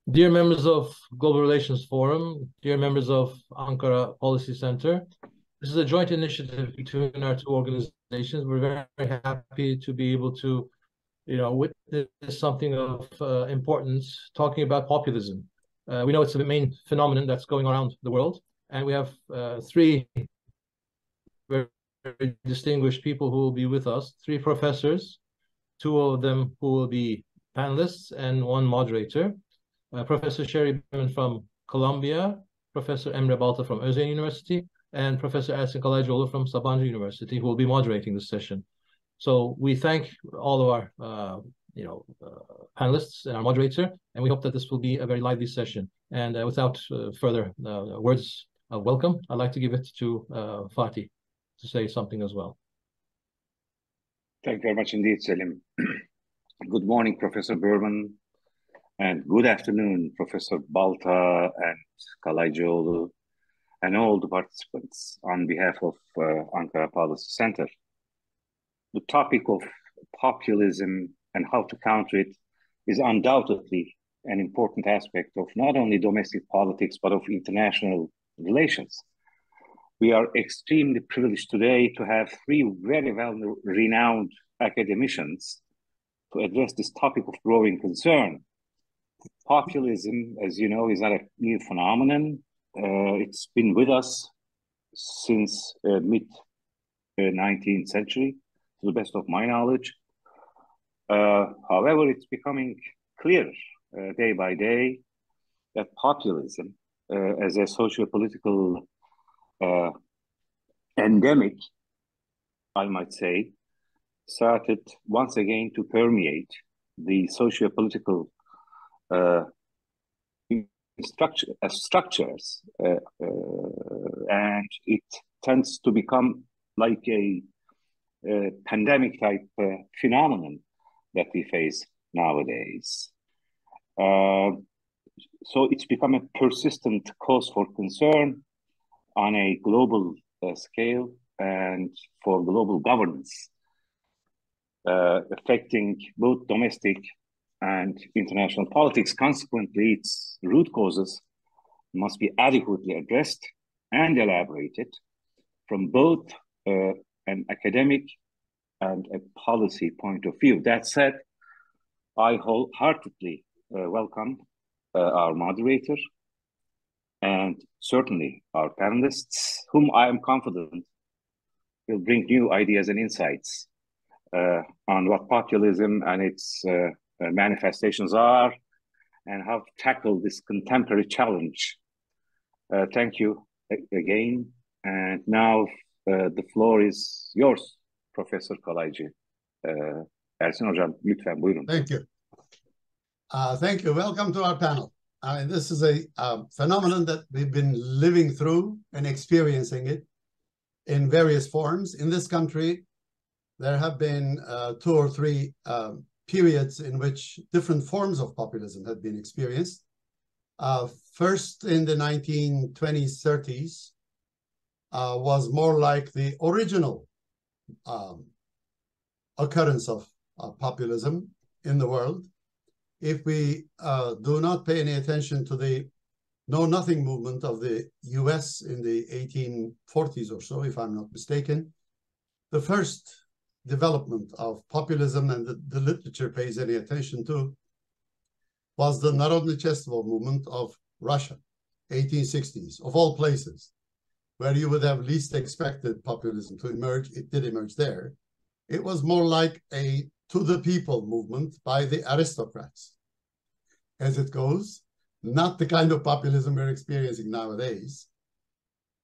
Dear members of Global Relations Forum, dear members of Ankara Policy Center, this is a joint initiative between our two organizations. We're very, very happy to be able to, witness something of importance, talking about populism. We know it's the main phenomenon that's going around the world, and we have three very, very distinguished people who will be with us, three professors, two of them who will be panelists, and one moderator. Professor Sherry Berman from Columbia, Professor Emre Balta from Özyeğin University, and Professor Ersin Kalaycıoğlu from Sabancı University, who will be moderating this session. So we thank all of our, panelists and our moderator, and we hope that this will be a very lively session. And without further words of welcome, I'd like to give it to Fatih to say something as well. Thank you very much indeed, Selim. Good morning, Professor Berman. And good afternoon, Professor Balta and Kalaycıoğlu, and all the participants on behalf of Ankara Policy Center. The topic of populism and how to counter it is undoubtedly an important aspect of not only domestic politics, but of international relations. We are extremely privileged today to have three very well-renowned academicians to address this topic of growing concern. Populism, as you know, is not a new phenomenon. It's been with us since mid-19th century, to the best of my knowledge. However, it's becoming clear day by day that populism, as a socio-political endemic, I might say, started once again to permeate the socio-political structures, and it tends to become like a pandemic type phenomenon that we face nowadays. So it's become a persistent cause for concern on a global scale and for global governance, affecting both domestic and international politics. Consequently, its root causes must be adequately addressed and elaborated from both an academic and a policy point of view. That said, I wholeheartedly welcome our moderator and certainly our panelists, whom I am confident will bring new ideas and insights on what populism and its manifestations are and how to tackle this contemporary challenge. Thank you again. And now the floor is yours, Professor Kalaycı. Ersin Hocam, lütfen buyurun. Thank you. Thank you. Welcome to our panel. This is a phenomenon that we've been living through and experiencing it in various forms. In this country, there have been 2 or 3 periods in which different forms of populism had been experienced. First, in the 1920s, 30s, was more like the original occurrence of populism in the world. If we do not pay any attention to the Know-Nothing movement of the US in the 1840s or so, if I'm not mistaken, the first development of populism, and the literature pays any attention to, was the Narodnichestvo movement of Russia, 1860s, of all places, where you would have least expected populism to emerge. It did emerge there. It was more like a to-the-people movement by the aristocrats, as it goes, not the kind of populism we're experiencing nowadays,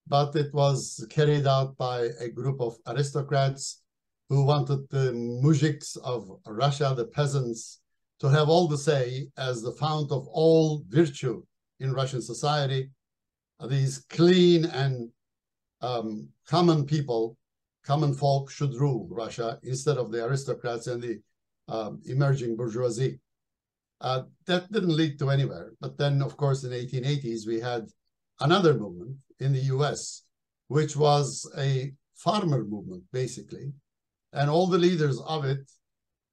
but it was carried out by a group of aristocrats who wanted the mujiks of Russia, the peasants, to have all the say as the fount of all virtue in Russian society. These clean and common people, common folk should rule Russia instead of the aristocrats and the emerging bourgeoisie. That didn't lead to anywhere. But then, of course, in the 1880s, we had another movement in the US, which was a farmer movement, basically. And all the leaders of it,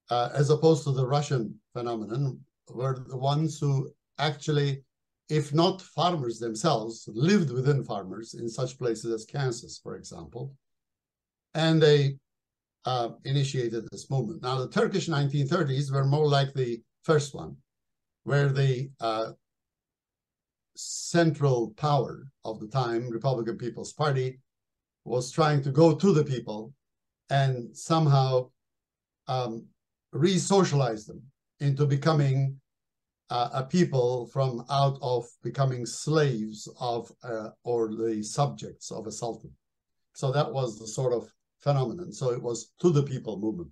as opposed to the Russian phenomenon, were the ones who actually, if not farmers themselves, lived within farmers in such places as Kansas, for example. And they initiated this movement. Now, the Turkish 1930s were more like the first one, where the central power of the time, Republican People's Party, was trying to go to the people and somehow re-socialize them into becoming a people from out of becoming slaves of or the subjects of a sultan. So that was the sort of phenomenon. So it was to the people movement,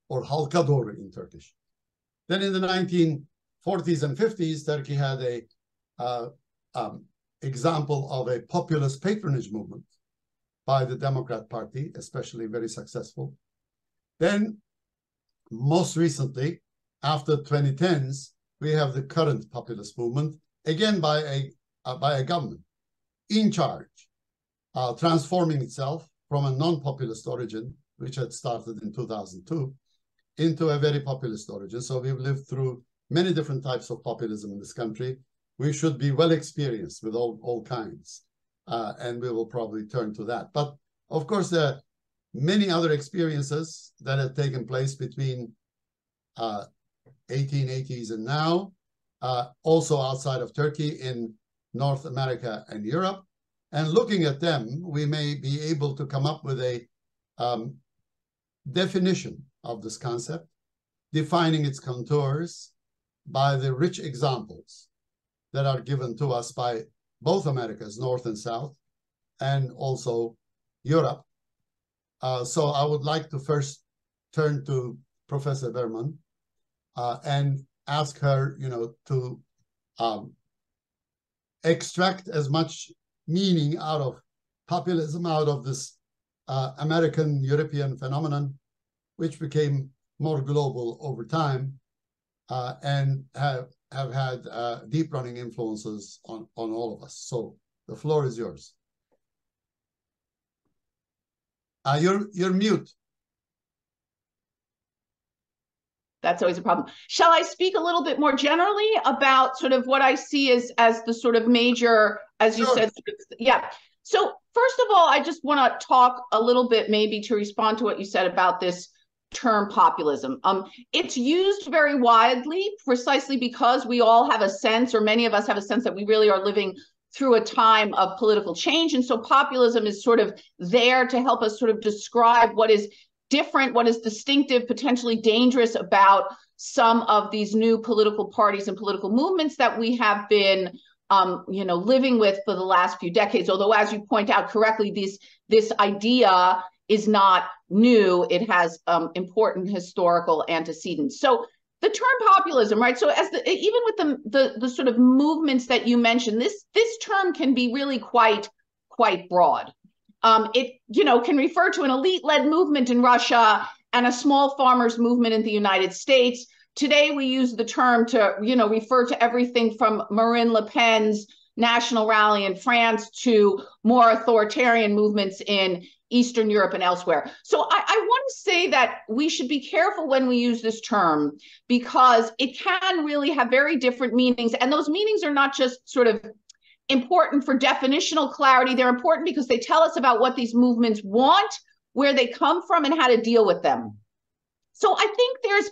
or halka doğru in Turkish. Then in the 1940s and 50s, Turkey had a example of a populist patronage movement by the Democrat Party, especially very successful. Then, most recently, after 2010s, we have the current populist movement, again by a government in charge, transforming itself from a non-populist origin, which had started in 2002, into a very populist origin. So we've lived through many different types of populism in this country. We should be well experienced with all kinds, and we will probably turn to that. But of course, there are many other experiences that have taken place between 1880s and now, also outside of Turkey in North America and Europe. And looking at them, we may be able to come up with a definition of this concept, defining its contours by the rich examples that are given to us by both Americas, North and South, and also Europe. So I would like to first turn to Professor Berman and ask her, to extract as much meaning out of populism, out of this American-European phenomenon, which became more global over time and have had deep-running influences on all of us. So the floor is yours. You're mute. That's always a problem. Shall I speak a little bit more generally about sort of what I see as the sort of major, as you said, yeah. So first of all, I just want to talk a little bit maybe to respond to what you said about this term populism. It's used very widely precisely because we all have a sense, or many of us have a sense, that we really are living through a time of political change. And so populism is sort of there to help us sort of describe what is different, what is distinctive, potentially dangerous about some of these new political parties and political movements that we have been living with for the last few decades. Although, as you point out correctly, this idea is not new. It has important historical antecedents. So the term populism, right? So even with the sort of movements that you mentioned, this term can be really quite broad. It can refer to an elite-led movement in Russia and a small farmers movement in the United States. Today, we use the term to refer to everything from Marine Le Pen's national rally in France to more authoritarian movements in Eastern Europe and elsewhere. So I want to say that we should be careful when we use this term, because it can really have very different meanings, and those meanings are not just sort of important for definitional clarity. They're important because they tell us about what these movements want, where they come from, and how to deal with them. So I think there's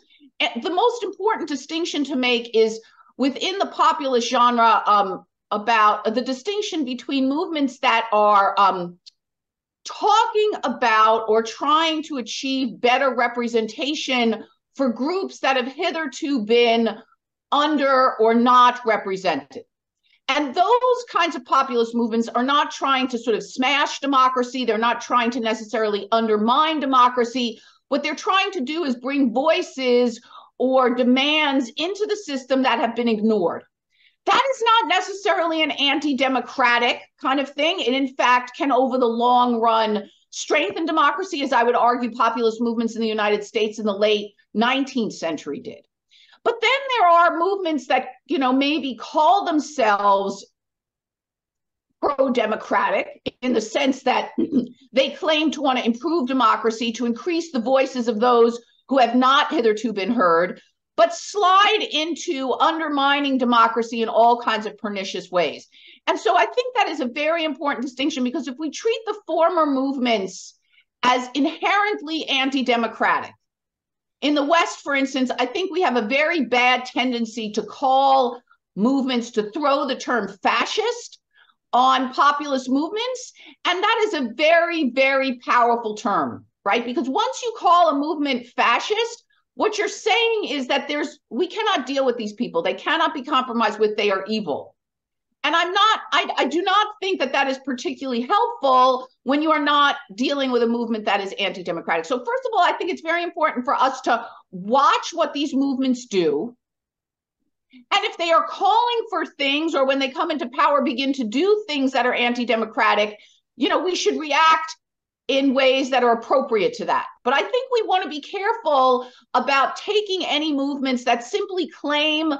the most important distinction to make is within the populist genre about the distinction between movements that are talking about or trying to achieve better representation for groups that have hitherto been under or not represented. And those kinds of populist movements are not trying to sort of smash democracy. They're not trying to necessarily undermine democracy. What they're trying to do is bring voices or demands into the system that have been ignored. That is not necessarily an anti-democratic kind of thing. It, in fact, can, over the long run, strengthen democracy, as I would argue populist movements in the United States in the late 19th century did. But then there are movements that, maybe call themselves pro-democratic in the sense that they claim to want to improve democracy, to increase the voices of those who have not hitherto been heard, but slide into undermining democracy in all kinds of pernicious ways. And so I think that is a very important distinction, because if we treat the former movements as inherently anti-democratic, in the West, for instance, I think we have a very bad tendency to call movements, to throw the term fascist on populist movements. And that is a very, very powerful term, right? Because once you call a movement fascist, what you're saying is that we cannot deal with these people. They cannot be compromised with. They are evil. And I do not think that that is particularly helpful when you are not dealing with a movement that is anti-democratic. So first of all, I think it's very important for us to watch what these movements do. And if they are calling for things, or when they come into power, begin to do things that are anti-democratic, we should react in ways that are appropriate to that. But I think we want to be careful about taking any movements that simply claim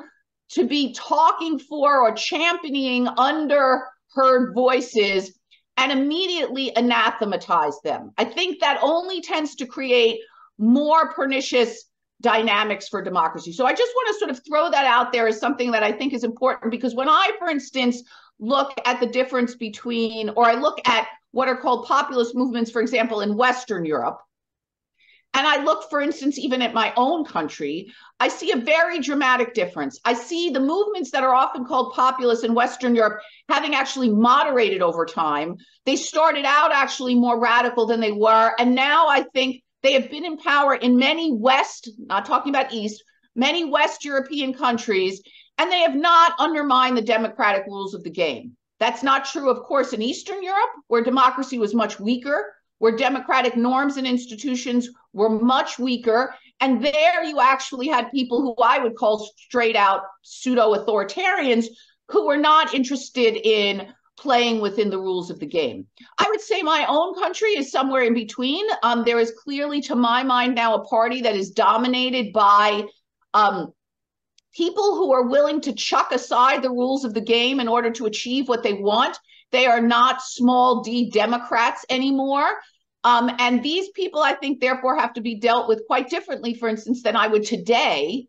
to be talking for or championing underheard voices and immediately anathematize them. I think that only tends to create more pernicious dynamics for democracy. So I just want to sort of throw that out there as something that I think is important, because when I, for instance, look at the difference between, or I look at what are called populist movements, for example, in Western Europe, and I look, for instance, even at my own country, I see a very dramatic difference. I see the movements that are often called populist in Western Europe having actually moderated over time. They started out actually more radical than they were. And now I think they have been in power in many West, not talking about East, many West European countries, and they have not undermined the democratic rules of the game. That's not true, of course, in Eastern Europe, where democracy was much weaker, where democratic norms and institutions were much weaker. And there you actually had people who I would call straight out pseudo-authoritarians, who were not interested in playing within the rules of the game. I would say my own country is somewhere in between. There is clearly, to my mind now, a party that is dominated by people who are willing to chuck aside the rules of the game in order to achieve what they want. They are not small d Democrats anymore. And these people, I think, therefore, have to be dealt with quite differently, for instance, than I would today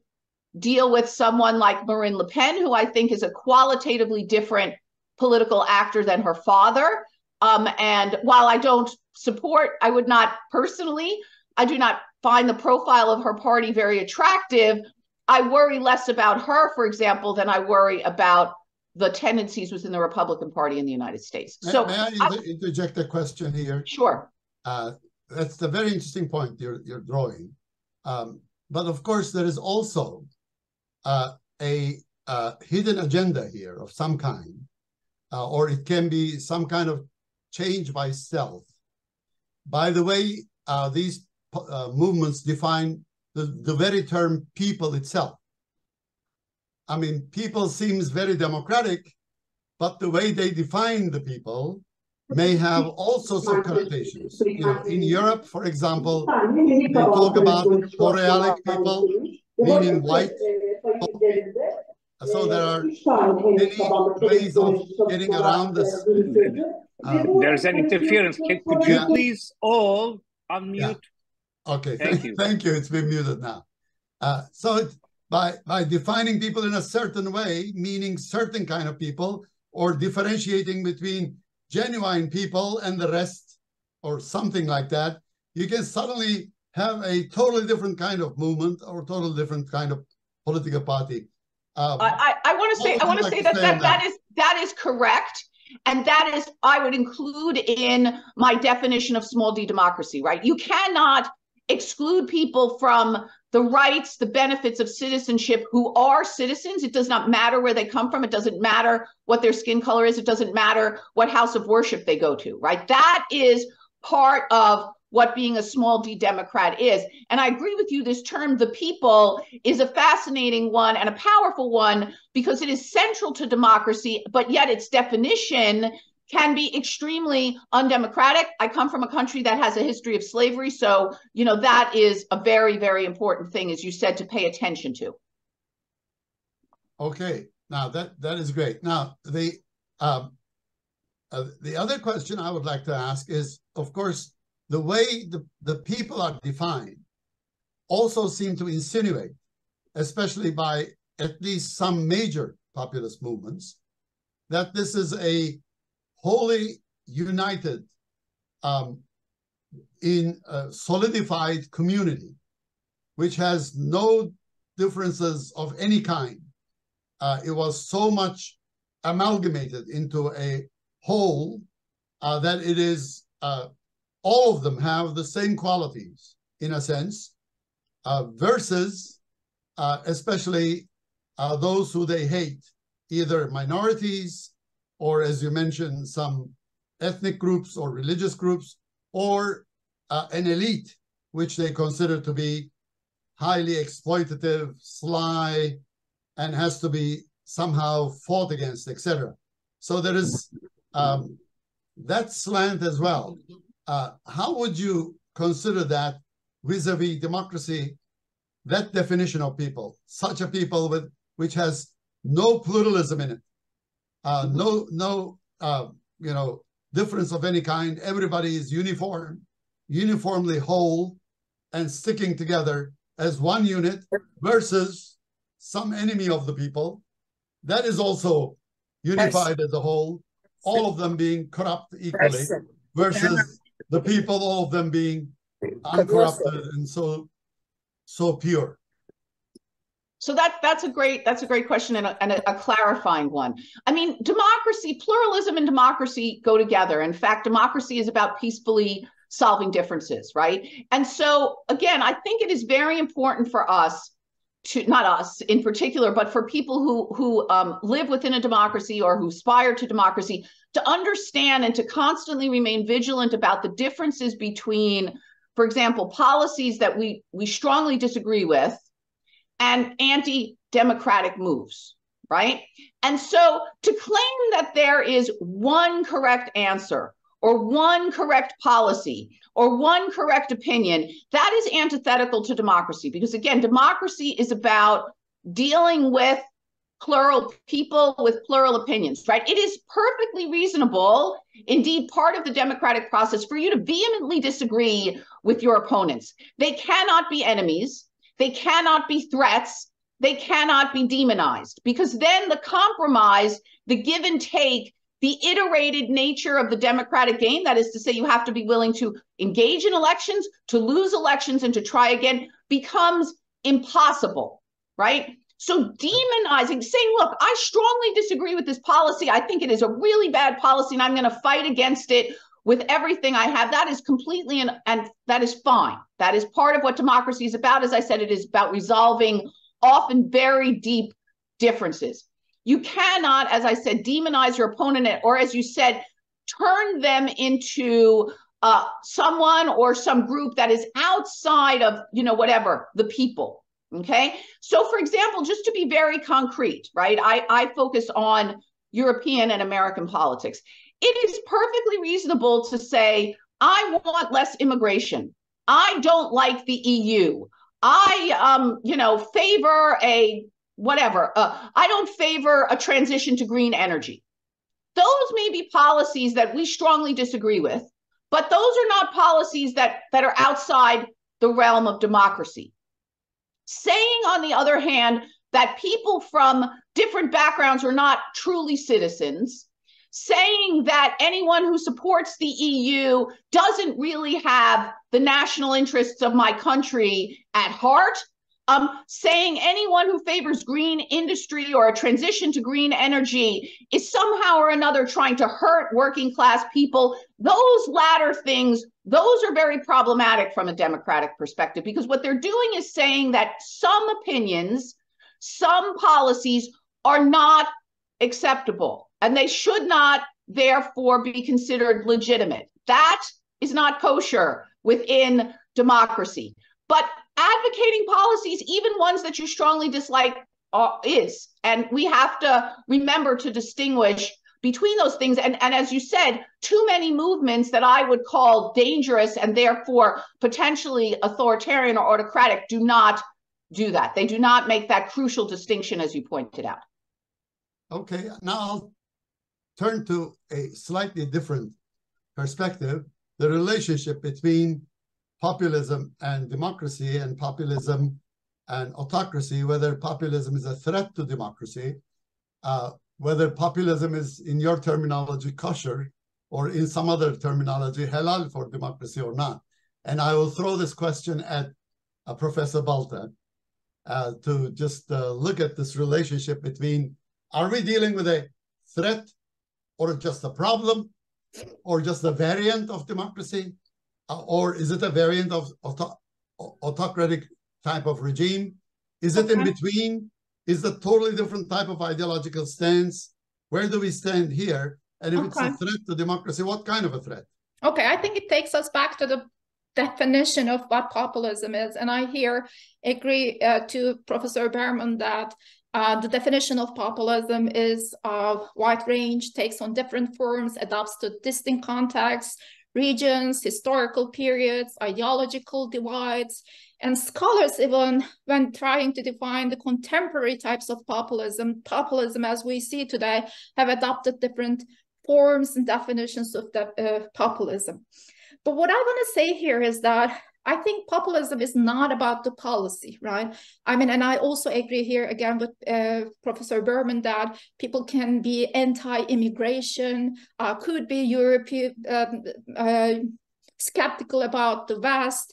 deal with someone like Marine Le Pen, who I think is a qualitatively different political actor than her father. And while I don't support, I would not personally, I do not find the profile of her party very attractive. I worry less about her, for example, than I worry about the tendencies within the Republican Party in the United States. So may I interject a question here? Sure. That's a very interesting point you're drawing. But of course, there is also a hidden agenda here of some kind, or it can be some kind of change by stealth. By the way, these movements define the very term people itself. I mean, people seems very democratic, but the way they define the people may have all sorts of connotations. In Europe, for example, they talk about Borealic people, meaning white people. So there are many ways of getting around this. There's an interference. Could you please all unmute? Yeah. Okay, thank you. Thank you. It's been muted now. So by defining people in a certain way, meaning certain kind of people, or differentiating between genuine people and the rest, or something like that, you can suddenly have a totally different kind of movement or totally different kind of political party. I want to say that is correct. And that is, I would include in my definition of small d democracy, right? You cannot exclude people from the rights, the benefits of citizenship who are citizens. It does not matter where they come from. It doesn't matter what their skin color is. It doesn't matter what house of worship they go to, right? That is part of what being a small d Democrat is. And I agree with you, this term, the people, is a fascinating one and a powerful one because it is central to democracy, but yet its definition can be extremely undemocratic. I come from a country that has a history of slavery. So, you know, that is a very, very important thing, as you said, to pay attention to. Okay, now that is great. Now, the other question I would like to ask is, of course, the way the people are defined also seem to insinuate especially by at least some major populist movements, that this is a wholly united, in a solidified community, which has no differences of any kind. It was so much amalgamated into a whole that it is, all of them have the same qualities, in a sense, versus especially those who they hate, either minorities or, as you mentioned, some ethnic groups or religious groups, or an elite, which they consider to be highly exploitative, sly, and has to be somehow fought against, etc. So there is that slant as well. How would you consider that vis-a-vis democracy, that definition of people, such a people which has no pluralism in it, no difference of any kind. Everybody is uniformly whole and sticking together as one unit, versus some enemy of the people that is also unified as a whole, all of them being corrupt equally, versus the people, all of them being uncorrupted and so pure. So that's a great question, and a clarifying one. I mean, democracy, pluralism and democracy go together. In fact, democracy is about peacefully solving differences, right? And so, again, I think it is very important for us to, not us in particular, but for people who live within a democracy or who aspire to democracy, to understand and to constantly remain vigilant about the differences between, for example, policies that we strongly disagree with and anti-democratic moves, right? And so to claim that there is one correct answer or one correct policy or one correct opinion, that is antithetical to democracy. Because again, democracy is about dealing with plural people with plural opinions, right? It is perfectly reasonable, indeed part of the democratic process, for you to vehemently disagree with your opponents. They cannot be enemies. They cannot be threats. They cannot be demonized, because then the compromise, the give and take, the iterated nature of the democratic game, that is to say, you have to be willing to engage in elections, to lose elections, and to try again, becomes impossible, right? So demonizing, saying, look, I strongly disagree with this policy. I think it is a really bad policy, and I'm going to fight against it with everything I have. That is completely, and that is fine. That is part of what democracy is about. As I said, it is about resolving often very deep differences. You cannot, as I said, demonize your opponent, or as you said, turn them into someone or some group that is outside of, whatever, the people. Okay. So for example, just to be very concrete, right? I focus on European and American politics. It is perfectly reasonable to say, I want less immigration. I don't like the EU. I, favor a whatever. I don't favor a transition to green energy. Those may be policies that we strongly disagree with, but those are not policies that are outside the realm of democracy. Saying, on the other hand, that people from different backgrounds are not truly citizens, saying that anyone who supports the EU doesn't really have the national interests of my country at heart, saying anyone who favors green industry or a transition to green energy is somehow or another trying to hurt working class people. Those latter things, those are very problematic from a democratic perspective, because what they're doing is saying that some opinions, some policies are not acceptable, and they should not therefore be considered legitimate. That is not kosher within democracy. But advocating policies, even ones that you strongly dislike, is. And we have to remember to distinguish between those things. And as you said, too many movements that I would call dangerous and therefore potentially authoritarian or autocratic do not do that. They do not make that crucial distinction, as you pointed out. Okay, now I'll turn to a slightly different perspective, the relationship between populism and democracy, and populism and autocracy, whether populism is a threat to democracy, whether populism is, in your terminology, kosher, or in some other terminology, halal for democracy or not. And I will throw this question at Professor Balta to just look at this relationship between, are we dealing with a threat or just a problem or just a variant of democracy? Or is it a variant of autocratic type of regime? Is it in between? Is it a totally different type of ideological stance? Where do we stand here? And if it's a threat to democracy, what kind of a threat? Okay, I think it takes us back to the definition of what populism is. And I here agree to Professor Berman that the definition of populism is wide range, takes on different forms, adapts to distinct contexts, regions, historical periods, ideological divides. And scholars, even when trying to define the contemporary types of populism as we see today, have adopted different forms and definitions of populism. But what I want to say here is that I think populism is not about the policy, right? I mean, and I also agree here again with Professor Berman that people can be anti-immigration, could be European, skeptical about the West,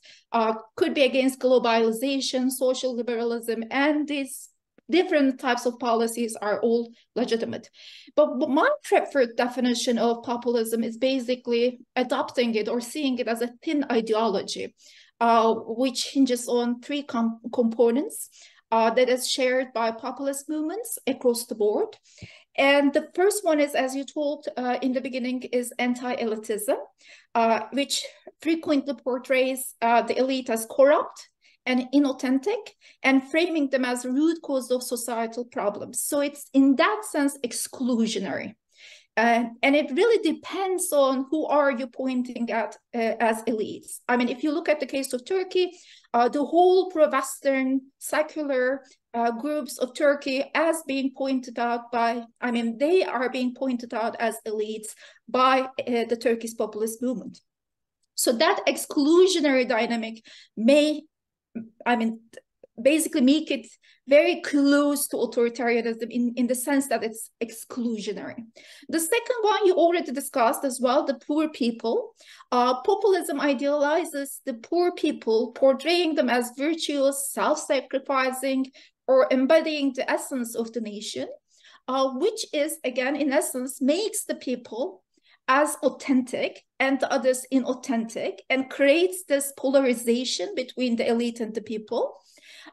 could be against globalization, social liberalism, and these different types of policies are all legitimate. But my preferred definition of populism is basically adopting it or seeing it as a thin ideology, which hinges on three components that is shared by populist movements across the board. And the first one is, as you told in the beginning, is anti-elitism, which frequently portrays the elite as corrupt and inauthentic, and framing them as a root cause of societal problems. So it's in that sense exclusionary. And it really depends on who are you pointing at as elites. I mean, if you look at the case of Turkey, the whole pro-Western secular groups of Turkey as being pointed out by, I mean, they are being pointed out as elites by the Turkish populist movement. So that exclusionary dynamic may, I mean, basically make it very close to authoritarianism in the sense that it's exclusionary. The second one you already discussed as well, the poor people. Populism idealizes the poor people, portraying them as virtuous, self-sacrificing, or embodying the essence of the nation, which is, again, in essence, makes the people as authentic and the others inauthentic, and creates this polarization between the elite and the people,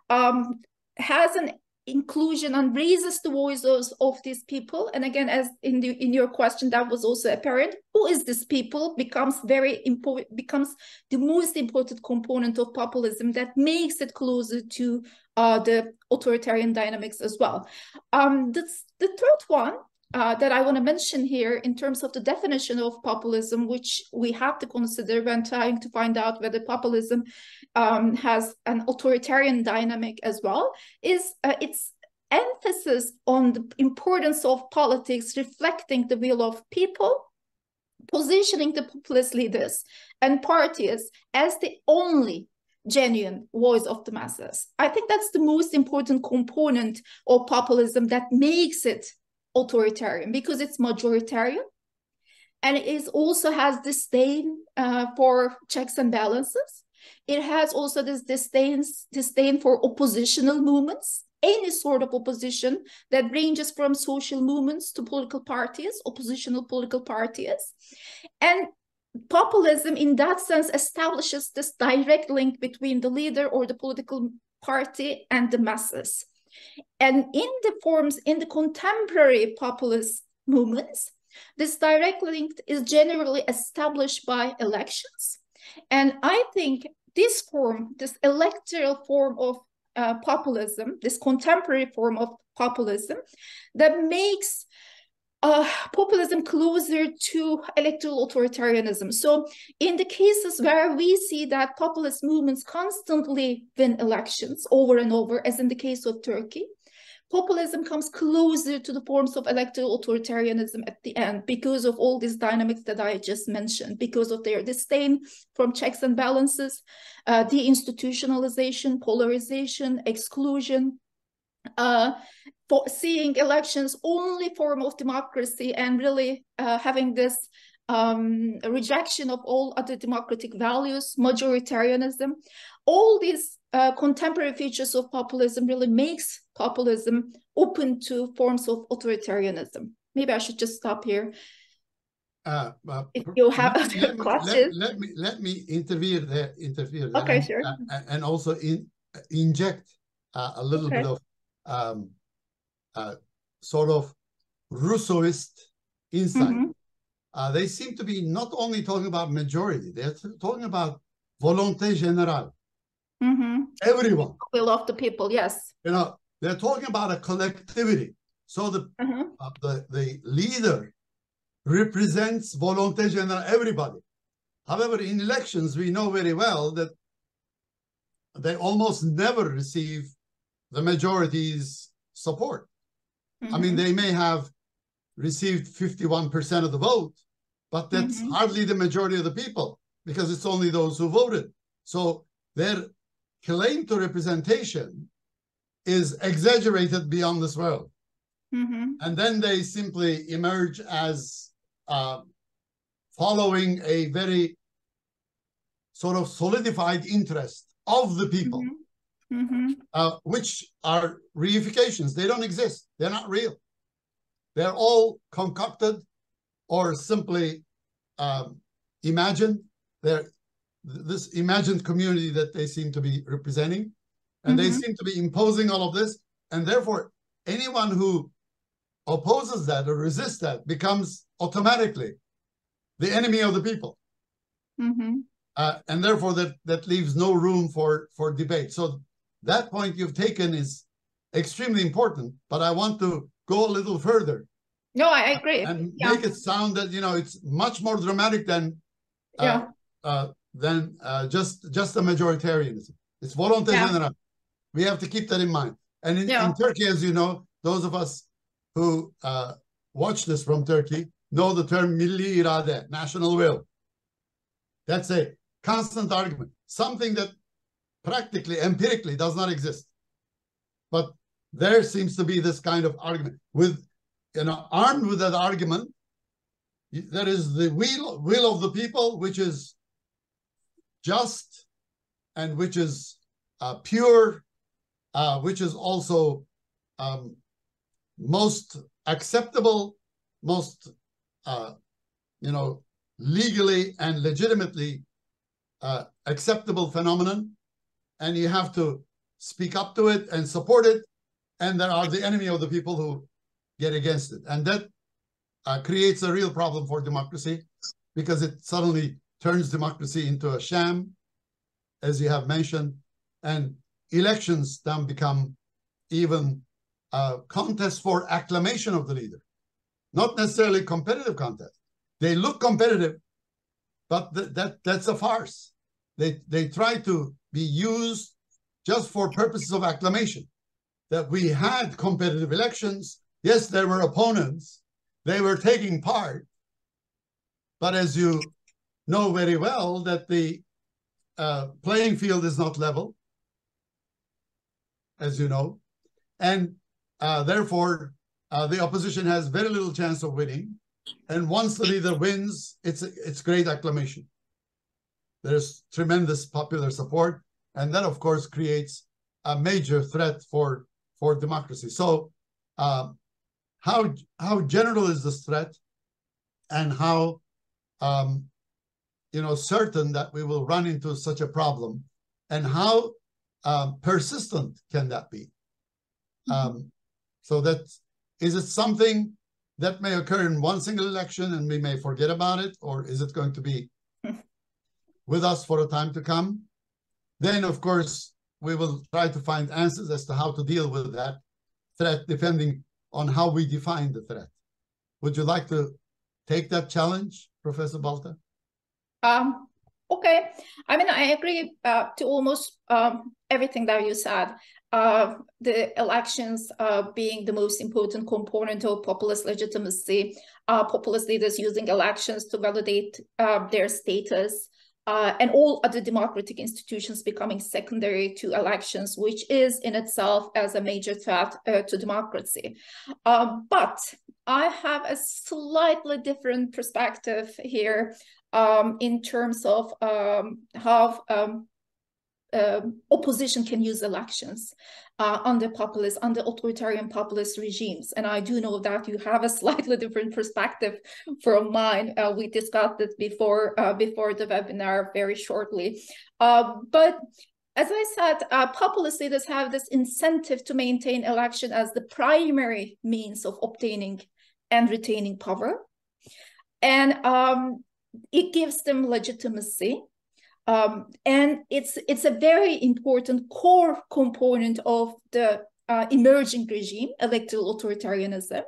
has an inclusion and raises the voices of these people. And again, as in your question, that was also apparent, who is this people becomes very important, becomes the most important component of populism that makes it closer to the authoritarian dynamics as well. The third one that I want to mention here in terms of the definition of populism, which we have to consider when trying to find out whether populism has an authoritarian dynamic as well, is its emphasis on the importance of politics reflecting the will of people, positioning the populist leaders and parties as the only genuine voice of the masses. I think that's the most important component of populism that makes it authoritarian, because it's majoritarian, and it also has disdain for checks and balances. It has also this disdain for oppositional movements, any sort of opposition that ranges from social movements to political parties, oppositional political parties. And populism in that sense establishes this direct link between the leader or the political party and the masses. And in the contemporary populist movements, this direct link is generally established by elections. And I think this form, this electoral form of populism, this contemporary form of populism, that makes populism closer to electoral authoritarianism. So in the cases where we see that populist movements constantly win elections over and over, as in the case of Turkey, populism comes closer to the forms of electoral authoritarianism at the end because of all these dynamics that I just mentioned, because of their disdain from checks and balances, deinstitutionalization, polarization, exclusion, for seeing elections only form of democracy, and really having this rejection of all other democratic values, majoritarianism. All these contemporary features of populism really makes populism open to forms of authoritarianism. Maybe I should just stop here. If you have other questions. Let me interfere there. Okay, and, sure. And also inject a little bit of sort of Rousseauist insight. They seem to be not only talking about majority, they're talking about volonté générale. Everyone. Will of the people, yes. You know, they're talking about a collectivity. So the leader represents volonté générale, everybody. However, in elections, we know very well that they almost never receive the majority's support. I mean, they may have received 51% of the vote, but that's hardly the majority of the people, because it's only those who voted. So their claim to representation is exaggerated beyond this world. And then they simply emerge as following a very sort of solidified interest of the people, which are reifications. They don't exist. They're not real. They're all concocted or simply imagined. They're this imagined community that they seem to be representing, and they seem to be imposing all of this. And therefore, anyone who opposes that or resists that becomes automatically the enemy of the people. And therefore, that leaves no room for debate. So that point you've taken is extremely important, but I want to go a little further. No, I agree. And make it sound that, you know, it's much more dramatic than just a majoritarianism. It's volonté générale. We have to keep that in mind. And in Turkey, as you know, those of us who watch this from Turkey know the term milli irade, national will. That's a constant argument, something that practically, empirically does not exist. But there seems to be this kind of argument. With, you know, armed with that argument, there is the will of the people, which is just and which is pure, which is also most acceptable, most, you know, legally and legitimately acceptable phenomenon. And you have to speak up to it and support it. And there are the enemy of the people who get against it. And that creates a real problem for democracy, because it suddenly turns democracy into a sham, as you have mentioned. And elections then become even contests for acclamation of the leader, not necessarily competitive contest. They look competitive, but that's a farce. They try to be used just for purposes of acclamation. That we had competitive elections. Yes, there were opponents. They were taking part. But as you know very well, that the playing field is not level, as you know. And therefore, the opposition has very little chance of winning. And once the leader wins, it's great acclamation. There's tremendous popular support. And that, of course, creates a major threat for democracy. So how general is this threat, and how you know, certain that we will run into such a problem, and how persistent can that be? So that, is it something that may occur in one single election and we may forget about it, or is it going to be with us for a time to come? Then, of course, we will try to find answers as to how to deal with that threat, depending on how we define the threat. Would you like to take that challenge, Professor Balta? Okay, I mean, I agree to almost everything that you said. The elections being the most important component of populist legitimacy, populist leaders using elections to validate their status, and all other democratic institutions becoming secondary to elections, which is in itself as a major threat to democracy. But I have a slightly different perspective here in terms of how opposition can use elections under authoritarian populist regimes. And I do know that you have a slightly different perspective from mine. We discussed it before the webinar very shortly. But as I said, populist leaders have this incentive to maintain election as the primary means of obtaining and retaining power. And it gives them legitimacy. And it's a very important core component of the emerging regime, electoral authoritarianism.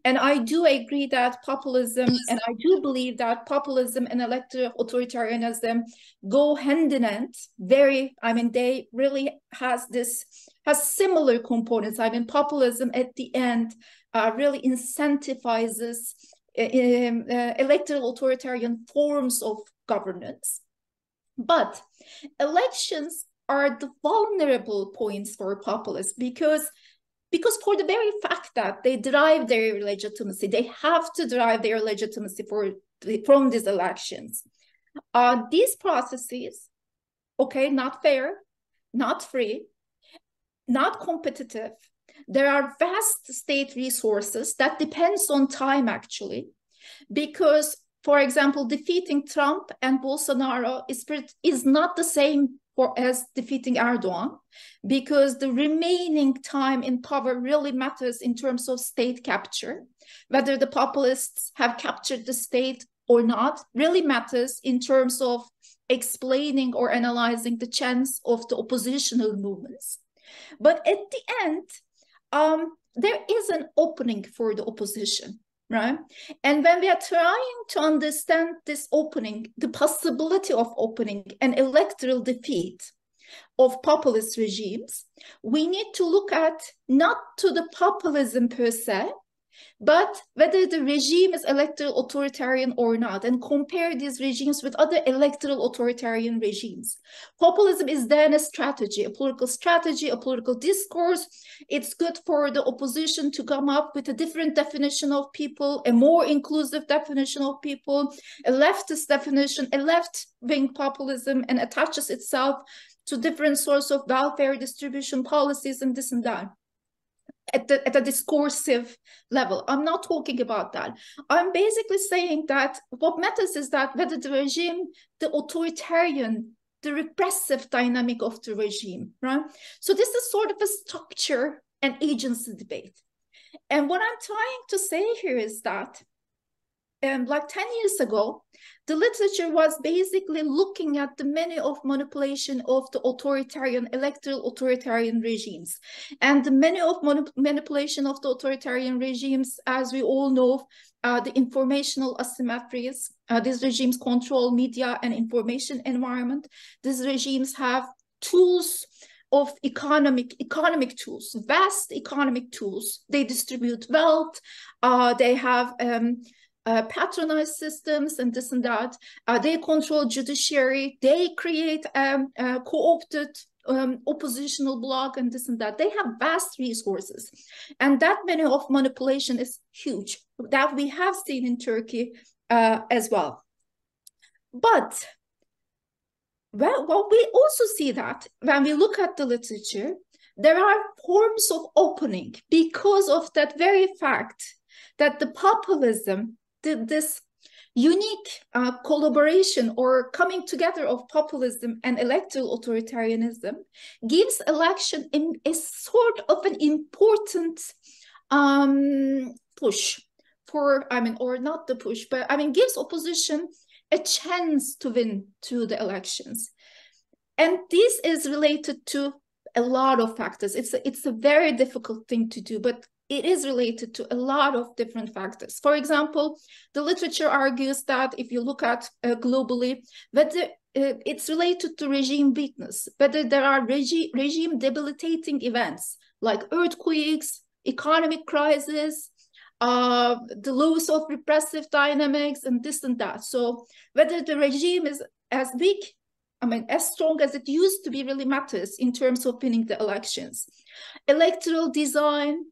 And I do agree that populism, and I do believe that populism and electoral authoritarianism go hand in hand. They really has similar components. I mean, populism at the end really incentivizes electoral authoritarian forms of governance. But elections are the vulnerable points for populists because for the very fact that they derive their legitimacy, they have to derive their legitimacy from these elections. These processes, okay, not fair, not free, not competitive. There are vast state resources that depends on time, actually, because, for example, defeating Trump and Bolsonaro is not the same as defeating Erdogan, because the remaining time in power really matters in terms of state capture. Whether the populists have captured the state or not really matters in terms of explaining or analyzing the chance of the oppositional movements. But at the end, there is an opening for the opposition. Right? And when we are trying to understand this opening, the possibility of opening an electoral defeat of populist regimes, we need to look at not to the populism per se, but whether the regime is electoral authoritarian or not, and compare these regimes with other electoral authoritarian regimes. Populism is then a strategy, a political discourse. It's good for the opposition to come up with a different definition of people, a more inclusive definition of people, a leftist definition, a left-wing populism, and attaches itself to different sorts of welfare distribution policies and this and that. At a discursive level. I'm not talking about that. I'm basically saying that what matters is that whether the regime, the authoritarian, the repressive dynamic of the regime, right? So this is sort of a structure and agency debate. And what I'm trying to say here is that like 10 years ago, the literature was basically looking at the manner of manipulation of the electoral authoritarian regimes. And the manner of manipulation of the authoritarian regimes, as we all know, the informational asymmetries. These regimes control media and information environment. These regimes have tools of economic tools, vast economic tools. They distribute wealth. They have patronized systems and this and that. They control judiciary. They create co-opted oppositional bloc and this and that. They have vast resources. And that manner of manipulation is huge. That we have seen in Turkey as well. But well, we also see that when we look at the literature, there are forms of opening because of that very fact that the populism, this unique collaboration or coming together of populism and electoral authoritarianism gives election a sort of an important push for, or not the push, but gives opposition a chance to win through the elections. And this is related to a lot of factors. It's a very difficult thing to do, but it is related to a lot of different factors. For example, the literature argues that if you look at globally, whether it's related to regime weakness, whether there are regime debilitating events like earthquakes, economic crisis, the loss of repressive dynamics, and this and that. So whether the regime is as weak, I mean, as strong as it used to be, really matters in terms of winning the elections. Electoral design,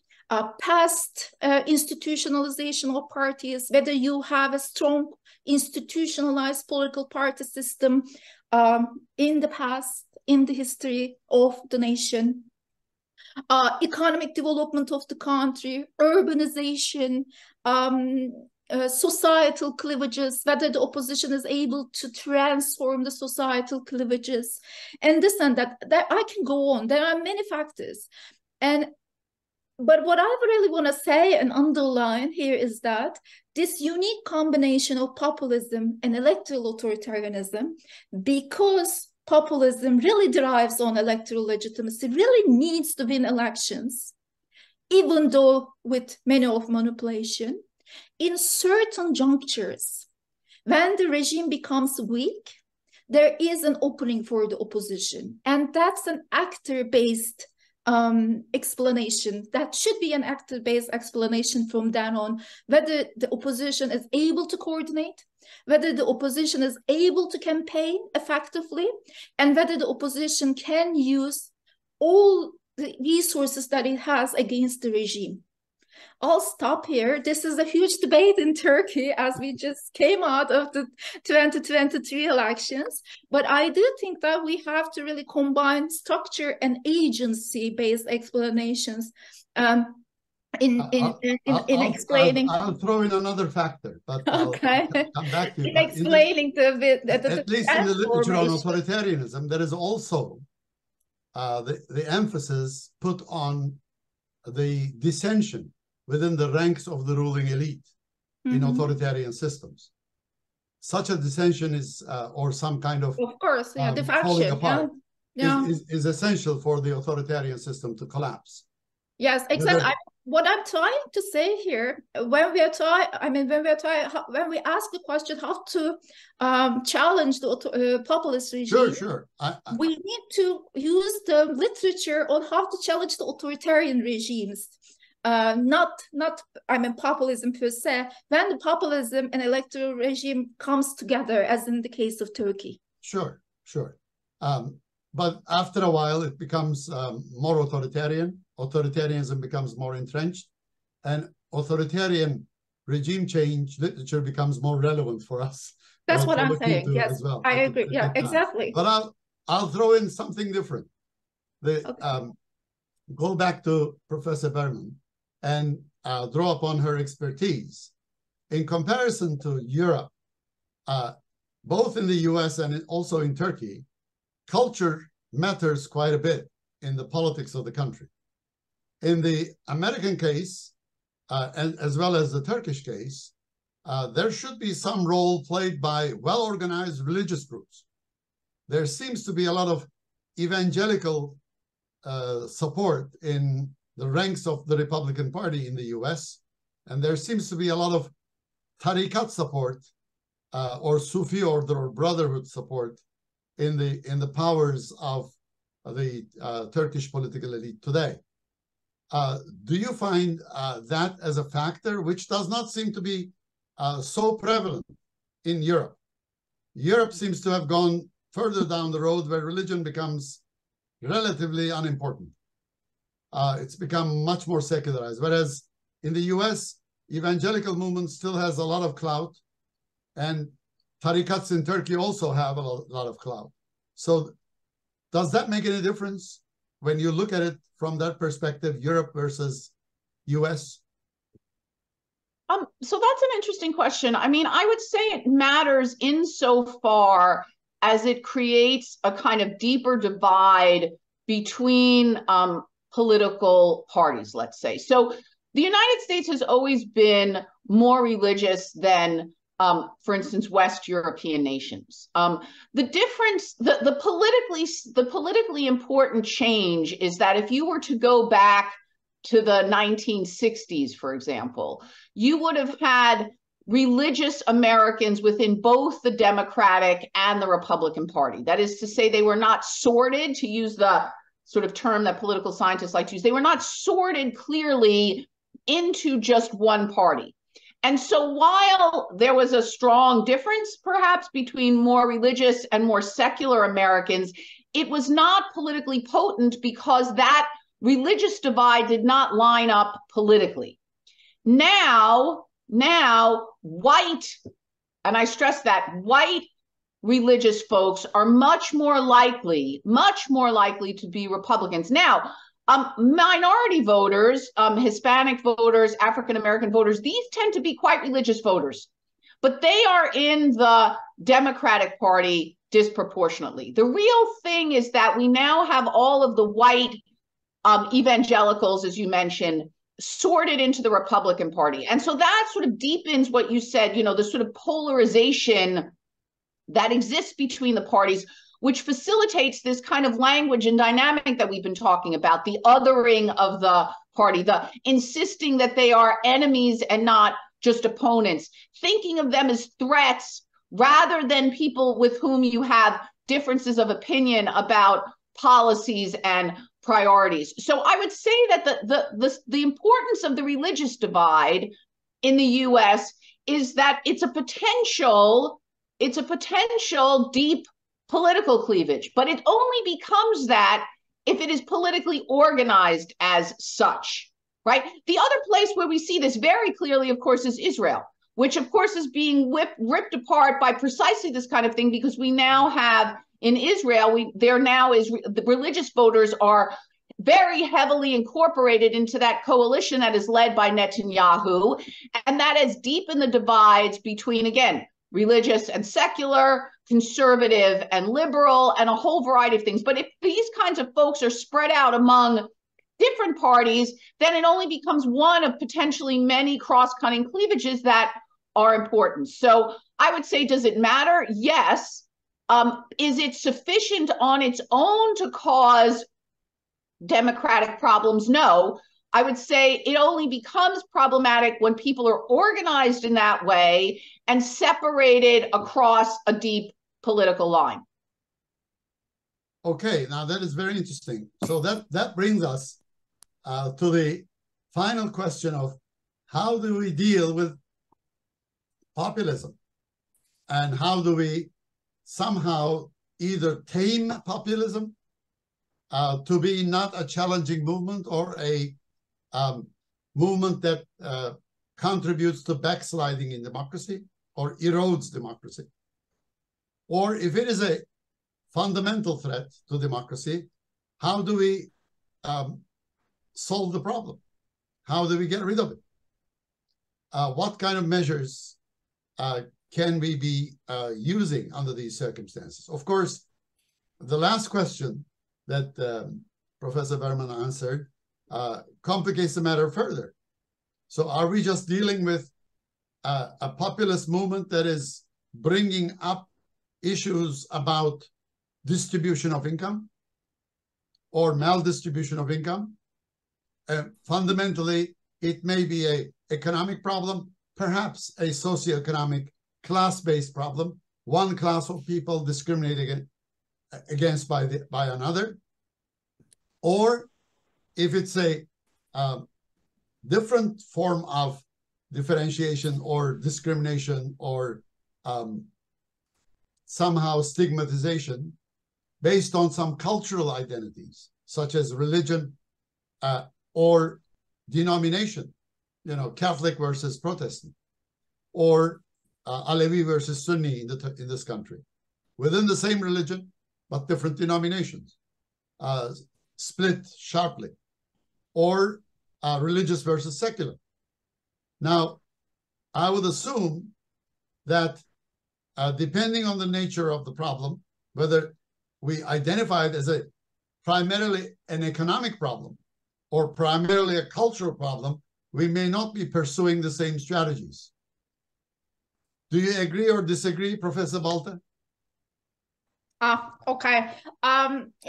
past institutionalization of parties, whether you have a strong institutionalized political party system in the past, in the history of the nation, economic development of the country, urbanization, societal cleavages, whether the opposition is able to transform the societal cleavages, and this and that. I can go on. There are many factors. But what I really want to say and underline here is that this unique combination of populism and electoral authoritarianism, because populism really derives on electoral legitimacy, really needs to win elections, even though with many of manipulation, in certain junctures, when the regime becomes weak, there is an opening for the opposition. And that's an actor-based explanation. That should be an actor-based explanation from then on, whether the opposition is able to coordinate, whether the opposition is able to campaign effectively, and whether the opposition can use all the resources that it has against the regime. I'll stop here. This is a huge debate in Turkey as we just came out of the 2023 elections. But I do think that we have to really combine structure and agency-based explanations in explaining. I'll throw in another factor, but okay. I'll come back to you. In explaining at least in the literature on authoritarianism, there is also the emphasis put on the dissension within the ranks of the ruling elite in authoritarian systems. Such a dissension is, or some kind of course, yeah, falling apart, yeah. is essential for the authoritarian system to collapse. Yes, exactly. What I'm trying to say here, when we ask the question how to challenge the populist regime, sure. We need to use the literature on how to challenge the authoritarian regimes. Not populism per se, when the populism and electoral regime comes together, as in the case of Turkey. Sure. But after a while, it becomes more authoritarian. Authoritarianism becomes more entrenched, and authoritarian regime change literature becomes more relevant for us. That's what I'm saying. Yes, as well. I agree. Yeah, exactly. But I'll throw in something different. Go back to Professor Berman and draw upon her expertise. In comparison to Europe, both in the US and also in Turkey, culture matters quite a bit in the politics of the country. In the American case, as well as the Turkish case, there should be some role played by well-organized religious groups. There seems to be a lot of evangelical support in the ranks of the Republican Party in the US, and there seems to be a lot of tariqat support or Sufi order or brotherhood support in the powers of the Turkish political elite today. Do you find that as a factor, which does not seem to be so prevalent in Europe? Europe seems to have gone further down the road where religion becomes relatively unimportant. It's become much more secularized, whereas in the US, evangelical movement still has a lot of clout, and tariqats in Turkey also have a lot of clout. So does that make any difference when you look at it from that perspective, Europe versus US? So that's an interesting question. I mean, I would say it matters insofar as it creates a kind of deeper divide between political parties, let's say. So the United States has always been more religious than, for instance, West European nations. The difference, the politically important change is that if you were to go back to the 1960s, for example, you would have had religious Americans within both the Democratic and the Republican Party. That is to say, they were not sorted, to use the sort of term that political scientists like to use. They were not sorted clearly into just one party. And so while there was a strong difference, perhaps, between more religious and more secular Americans, it was not politically potent because that religious divide did not line up politically. Now, white, and I stress that, white religious folks are much more likely to be Republicans. Now, minority voters, Hispanic voters, African-American voters, these tend to be quite religious voters, but they are in the Democratic Party disproportionately. The real thing is that we now have all of the white evangelicals, as you mentioned, sorted into the Republican Party. And so that sort of deepens what you said, the sort of polarization that exists between the parties, which facilitates this kind of language and dynamic that we've been talking about, the othering of the party, the insisting that they are enemies and not just opponents, thinking of them as threats rather than people with whom you have differences of opinion about policies and priorities. So I would say that the importance of the religious divide in the US is that it's a potential deep political cleavage, but it only becomes that if it is politically organized as such, right? The other place where we see this very clearly, of course, is Israel, which of course is being ripped apart by precisely this kind of thing, because we now have in Israel, the religious voters are very heavily incorporated into that coalition that is led by Netanyahu, and that has deepened the divides between, again, religious and secular, conservative and liberal, and a whole variety of things. But if these kinds of folks are spread out among different parties, then it only becomes one of potentially many cross-cutting cleavages that are important. So I would say, does it matter? Yes. Is it sufficient on its own to cause democratic problems? No. I would say it only becomes problematic when people are organized in that way and separated across a deep political line. Okay, now that is very interesting. So that brings us to the final question of how do we deal with populism, and how do we somehow either tame populism to be not a challenging movement or a movement that contributes to backsliding in democracy or erodes democracy. Or if it is a fundamental threat to democracy, how do we solve the problem? How do we get rid of it? What kind of measures can we be using under these circumstances? Of course, the last question that Professor Berman answered complicates the matter further. So are we just dealing with a populist movement that is bringing up issues about distribution of income or maldistribution of income? Fundamentally, it may be an economic problem, perhaps a socioeconomic class-based problem, one class of people discriminated against by another. Or if it's a different form of differentiation or discrimination or somehow stigmatization based on some cultural identities, such as religion or denomination, Catholic versus Protestant, or Alevi versus Sunni in this country, within the same religion, but different denominations, split sharply, or religious versus secular. Now, I would assume that depending on the nature of the problem, whether we identify it as primarily an economic problem or primarily a cultural problem, we may not be pursuing the same strategies. Do you agree or disagree, Professor Balta? Okay.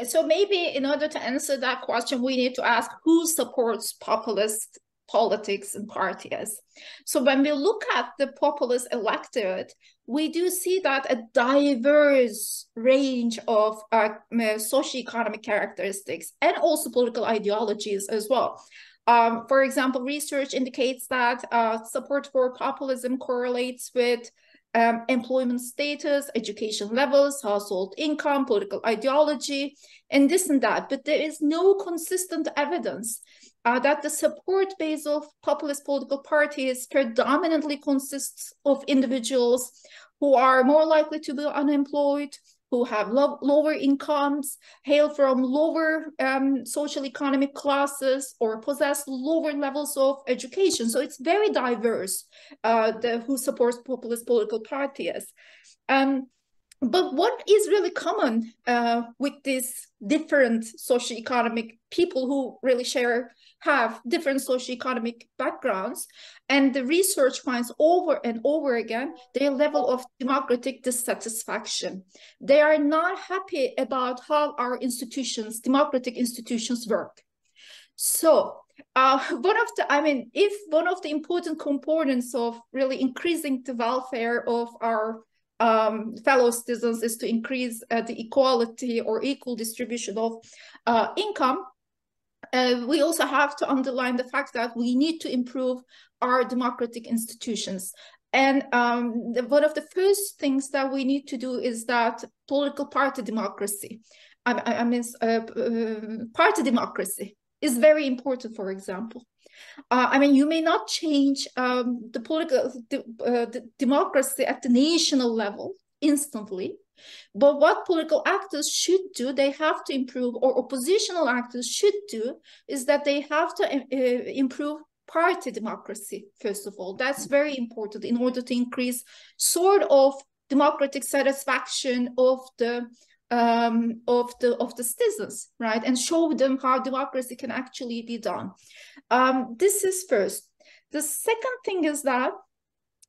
So maybe in order to answer that question, we need to ask who supports populist politics and parties. So when we look at the populist electorate, we do see that a diverse range of socioeconomic characteristics and also political ideologies as well. For example, research indicates that support for populism correlates with employment status, education levels, household income, political ideology, and this and that. But there is no consistent evidence that the support base of populist political parties predominantly consists of individuals who are more likely to be unemployed, who have lower incomes, hail from lower social economic classes, or possess lower levels of education. So it's very diverse, who supports populist political parties. But what is really common with these different socioeconomic people who really have different socioeconomic backgrounds, and the research finds over and over again their level of democratic dissatisfaction. They are not happy about how our institutions, democratic institutions, work. So if one of the important components of really increasing the welfare of our fellow citizens is to increase the equality or equal distribution of income, we also have to underline the fact that we need to improve our democratic institutions. And one of the first things that we need to do is that political party democracy, party democracy is very important, for example. You may not change the political democracy at the national level instantly, but what political actors should do, they have to improve, or oppositional actors should do, is that they have to improve party democracy, first of all. That's very important in order to increase sort of democratic satisfaction of the citizens, right? And show them how democracy can actually be done. This is first. The second thing is that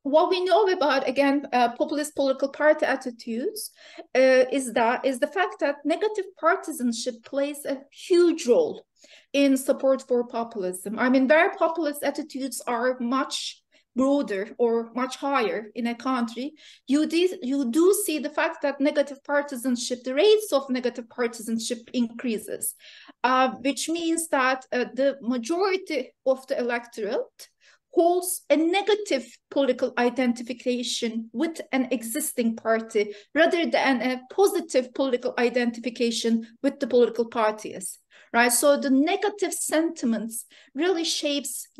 what we know about, again, populist political party attitudes is the fact that negative partisanship plays a huge role in support for populism. Where populist attitudes are much broader or much higher in a country, you do see the fact that negative partisanship, the rates of negative partisanship increases, which means that the majority of the electorate holds a negative political identification with an existing party rather than a positive political identification with the political parties, right? So the negative sentiments really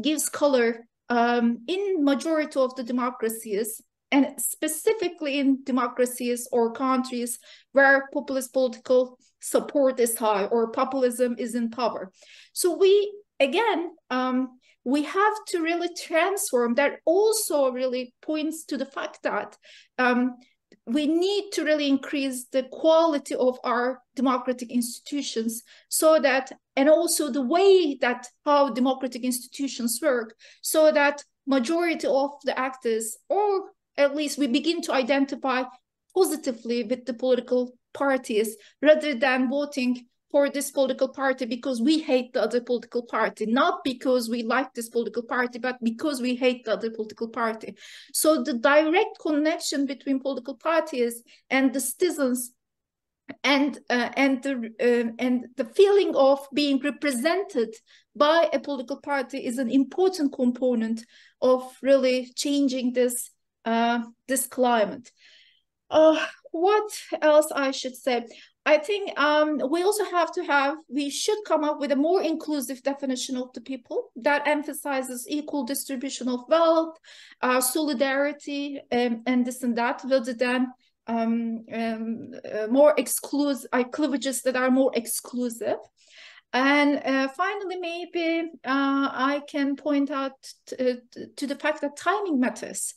gives color in majority of the democracies, and specifically in democracies or countries where populist political support is high or populism is in power. So we have to really transform. That also really points to the fact that we need to really increase the quality of our democratic institutions, so that, and also the way that how democratic institutions work, so that majority of the actors, or at least we begin to identify positively with the political parties, rather than voting for this political party because we hate the other political party, not because we like this political party, but because we hate the other political party. So the direct connection between political parties and the citizens, and the feeling of being represented by a political party is an important component of really changing this climate. What else I should say? I think we should come up with a more inclusive definition of the people that emphasizes equal distribution of wealth, solidarity, and this and that, rather than more exclusive cleavages that are more exclusive. And finally, maybe I can point out to the fact that timing matters,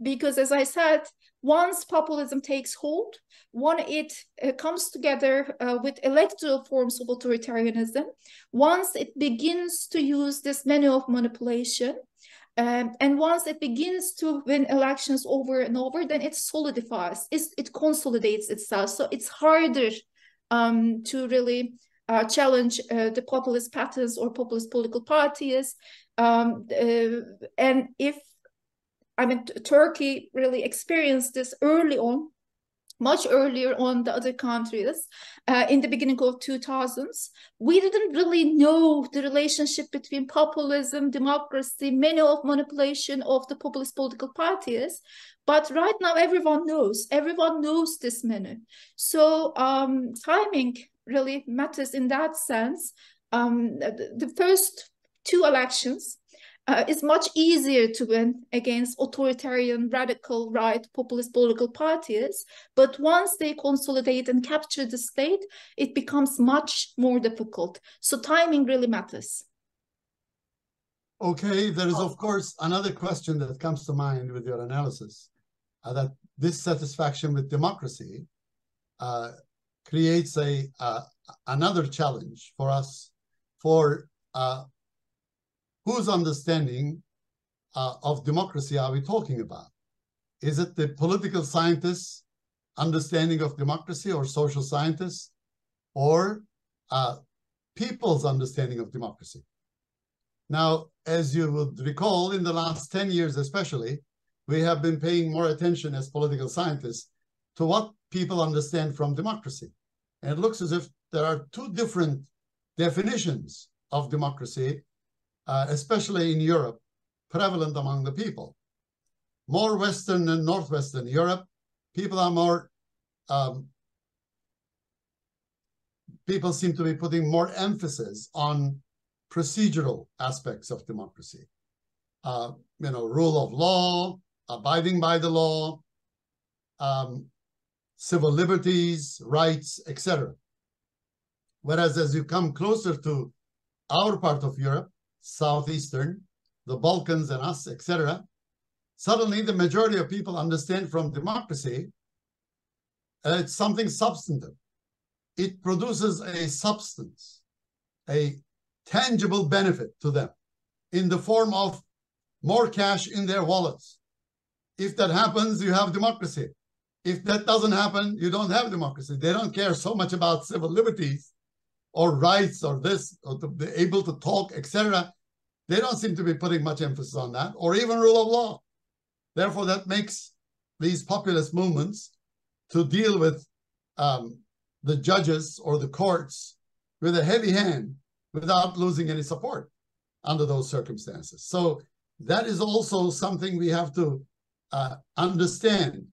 because, as I said, once populism takes hold, it comes together with electoral forms of authoritarianism, once it begins to use this menu of manipulation, and once it begins to win elections over and over, then it solidifies, it consolidates itself. So it's harder to really challenge the populist patterns or populist political parties. And if, I mean, Turkey really experienced this early on, much earlier on the other countries, in the beginning of 2000s. We didn't really know the relationship between populism, democracy, many of manipulation of the populist political parties. But right now, everyone knows this menu. So timing really matters in that sense. The first two elections, it's much easier to win against authoritarian, radical, right, populist political parties. But once they consolidate and capture the state, it becomes much more difficult. So timing really matters. Okay, there is, of course, another question that comes to mind with your analysis, that dissatisfaction with democracy creates another challenge for us, for whose understanding of democracy are we talking about? Is it the political scientists' understanding of democracy, or social scientists, or people's understanding of democracy? Now, as you would recall, in the last 10 years especially, we have been paying more attention as political scientists to what people understand from democracy. And it looks as if there are two different definitions of democracy, especially in Europe, prevalent among the people. More Western and Northwestern Europe, people are more, people seem to be putting more emphasis on procedural aspects of democracy. Rule of law, abiding by the law, civil liberties, rights, etc. Whereas as you come closer to our part of Europe, Southeastern, the Balkans and us, etc., suddenly the majority of people understand from democracy it's something substantive. It produces a substance, a tangible benefit to them in the form of more cash in their wallets. If that happens, you have democracy. If that doesn't happen, you don't have democracy. They don't care so much about civil liberties or rights or this, or to be able to talk, etc. They don't seem to be putting much emphasis on that, or even rule of law. Therefore, that makes these populist movements to deal with the judges or the courts with a heavy hand without losing any support under those circumstances. So that is also something we have to understand,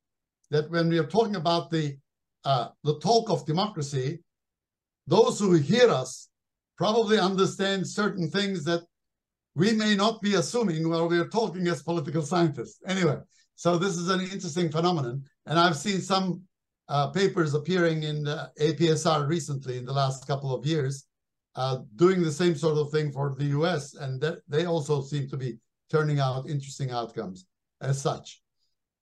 that when we are talking about the talk of democracy, those who hear us probably understand certain things that we may not be assuming while we are talking as political scientists. Anyway, so this is an interesting phenomenon. And I've seen some papers appearing in APSR recently in the last couple of years, doing the same sort of thing for the US. And that they also seem to be turning out interesting outcomes as such.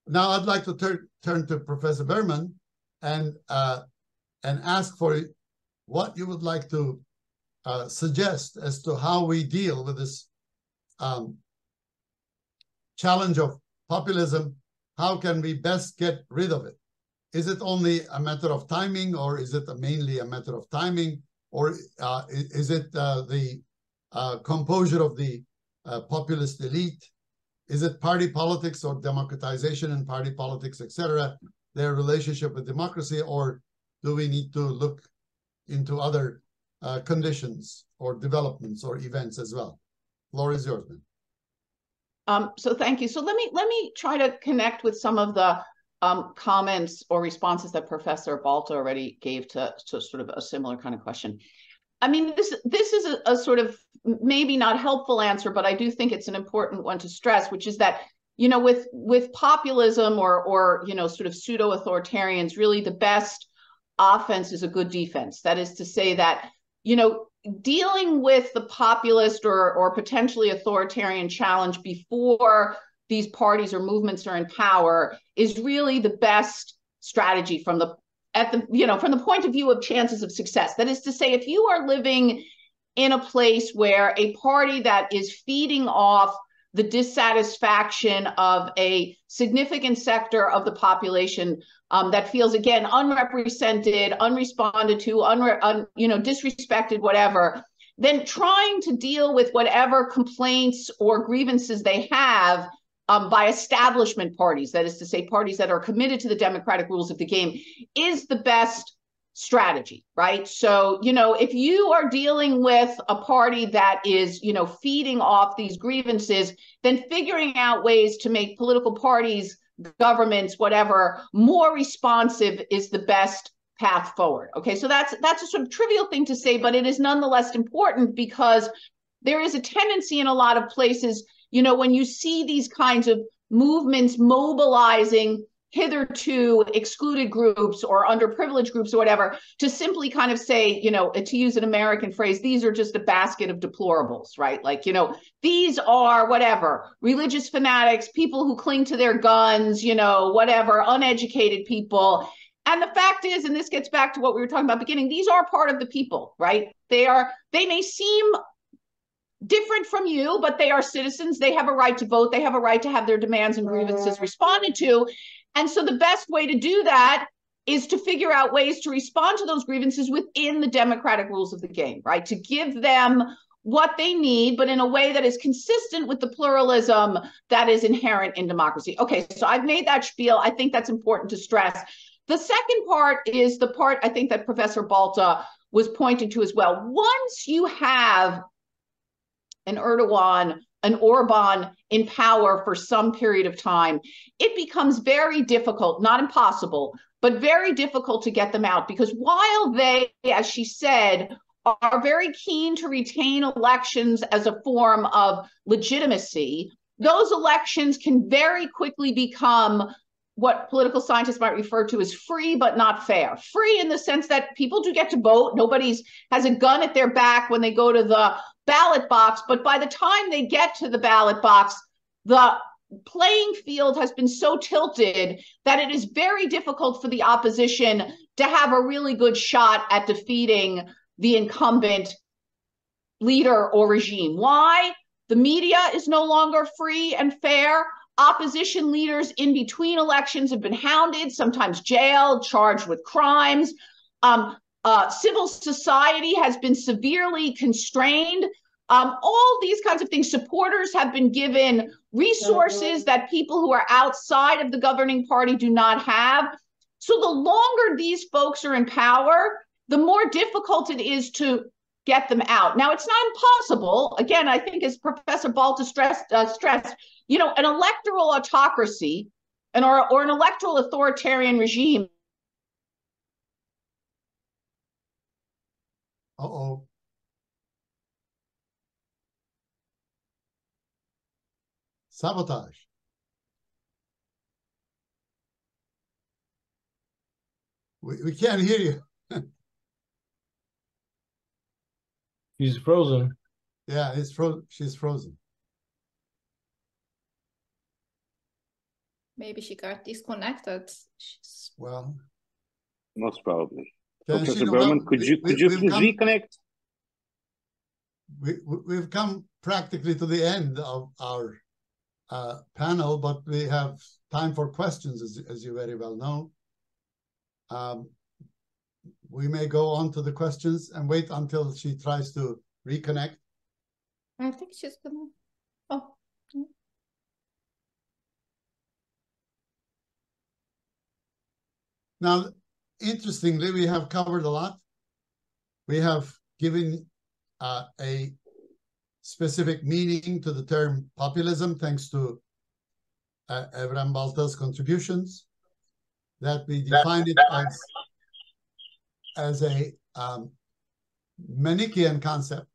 Now I'd like to turn to Professor Berman and ask for what you would like to suggest as to how we deal with this challenge of populism. How can we best get rid of it? Is it only a matter of timing, or is it mainly a matter of timing, or is it the composure of the populist elite? Is it party politics or democratization in party politics, etc., their relationship with democracy, or do we need to look into other conditions or developments or events as well? Floor is yours, man. So thank you. So let me try to connect with some of the comments or responses that Professor Balta already gave to sort of a similar kind of question. I mean, this is a sort of maybe not helpful answer, but I do think it's an important one to stress, which is that, you know, with populism or you know, sort of pseudo-authoritarians, really the best offense is a good defense. That is to say that, you know, dealing with the populist or potentially authoritarian challenge before these parties or movements are in power is really the best strategy from the point of view of chances of success. That is to say, if you are living in a place where a party that is feeding off the dissatisfaction of a significant sector of the population that feels, again, unrepresented, unresponded to, disrespected, whatever, then trying to deal with whatever complaints or grievances they have by establishment parties, that is to say, parties that are committed to the democratic rules of the game, is the best strategy, right? So, if you are dealing with a party that is, feeding off these grievances, then figuring out ways to make political parties, governments, whatever, more responsive is the best path forward. Okay, so that's a sort of trivial thing to say, but it is nonetheless important, because there is a tendency in a lot of places, when you see these kinds of movements mobilizing hitherto excluded groups or underprivileged groups or whatever, to simply kind of say, to use an American phrase, these are just a basket of deplorables, right? Like, these are whatever, religious fanatics, people who cling to their guns, whatever, uneducated people. And the fact is, and this gets back to what we were talking about at the beginning, these are part of the people, right? They may seem different from you, but they are citizens. They have a right to vote. They have a right to have their demands and grievances responded to. And so the best way to do that is to figure out ways to respond to those grievances within the democratic rules of the game, right? To give them what they need, but in a way that is consistent with the pluralism that is inherent in democracy. Okay, so I've made that spiel. I think that's important to stress. The second part is the part I think that Professor Balta was pointing to as well. Once you have an Erdogan, an Orban in power for some period of time, it becomes very difficult, not impossible, but very difficult to get them out, because while they, as she said, are very keen to retain elections as a form of legitimacy, those elections can very quickly become what political scientists might refer to as free but not fair. Free in the sense that people do get to vote. Nobody has a gun at their back when they go to the ballot box, but by the time they get to the ballot box, the playing field has been so tilted that it is very difficult for the opposition to have a really good shot at defeating the incumbent leader or regime. Why? The media is no longer free and fair. Opposition leaders in between elections have been hounded, sometimes jailed, charged with crimes. Civil society has been severely constrained. All these kinds of things. Supporters have been given resources that people who are outside of the governing party do not have. So the longer these folks are in power, the more difficult it is to get them out. Now, it's not impossible. Again, I think as Professor Balta stressed, an electoral autocracy or an electoral authoritarian regime. Uh-oh. Sabotage. We can't hear you. She's frozen. Yeah, she's frozen. Maybe she got disconnected. Well, most probably. Can Professor Berman, could you please reconnect? We've come practically to the end of our panel, but we have time for questions, as you very well know. We may go on to the questions and wait until she tries to reconnect. I think she's gonna. Oh. Now, interestingly, we have covered a lot. We have given a specific meaning to the term populism, thanks to Evren Balta's contributions, that we define it as a Manichaean concept,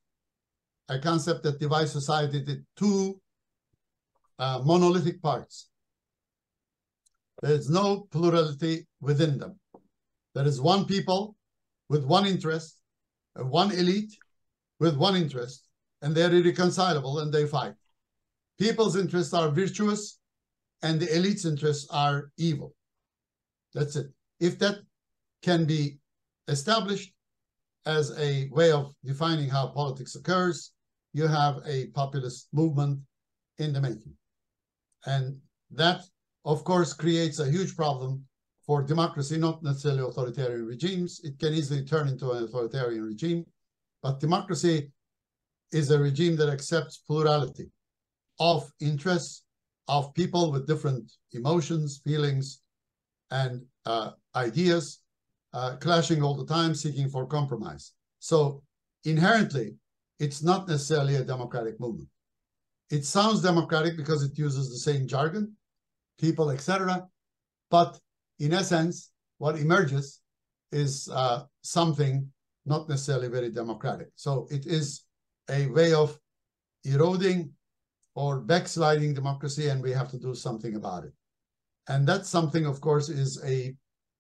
a concept that divides society into two monolithic parts. There is no plurality within them. There is one people with one interest, one elite with one interest, and they're irreconcilable and they fight. People's interests are virtuous and the elite's interests are evil. That's it. If that can be established as a way of defining how politics occurs, you have a populist movement in the making. And that, of course, creates a huge problem for democracy, not necessarily authoritarian regimes. It can easily turn into an authoritarian regime, but democracy is a regime that accepts plurality of interests of people with different emotions, feelings, and ideas, clashing all the time, seeking for compromise. So inherently, it's not necessarily a democratic movement. It sounds democratic because it uses the same jargon, people, etc. But in essence, what emerges is something not necessarily very democratic. So it is a way of eroding or backsliding democracy, and we have to do something about it. And that something, of course, is a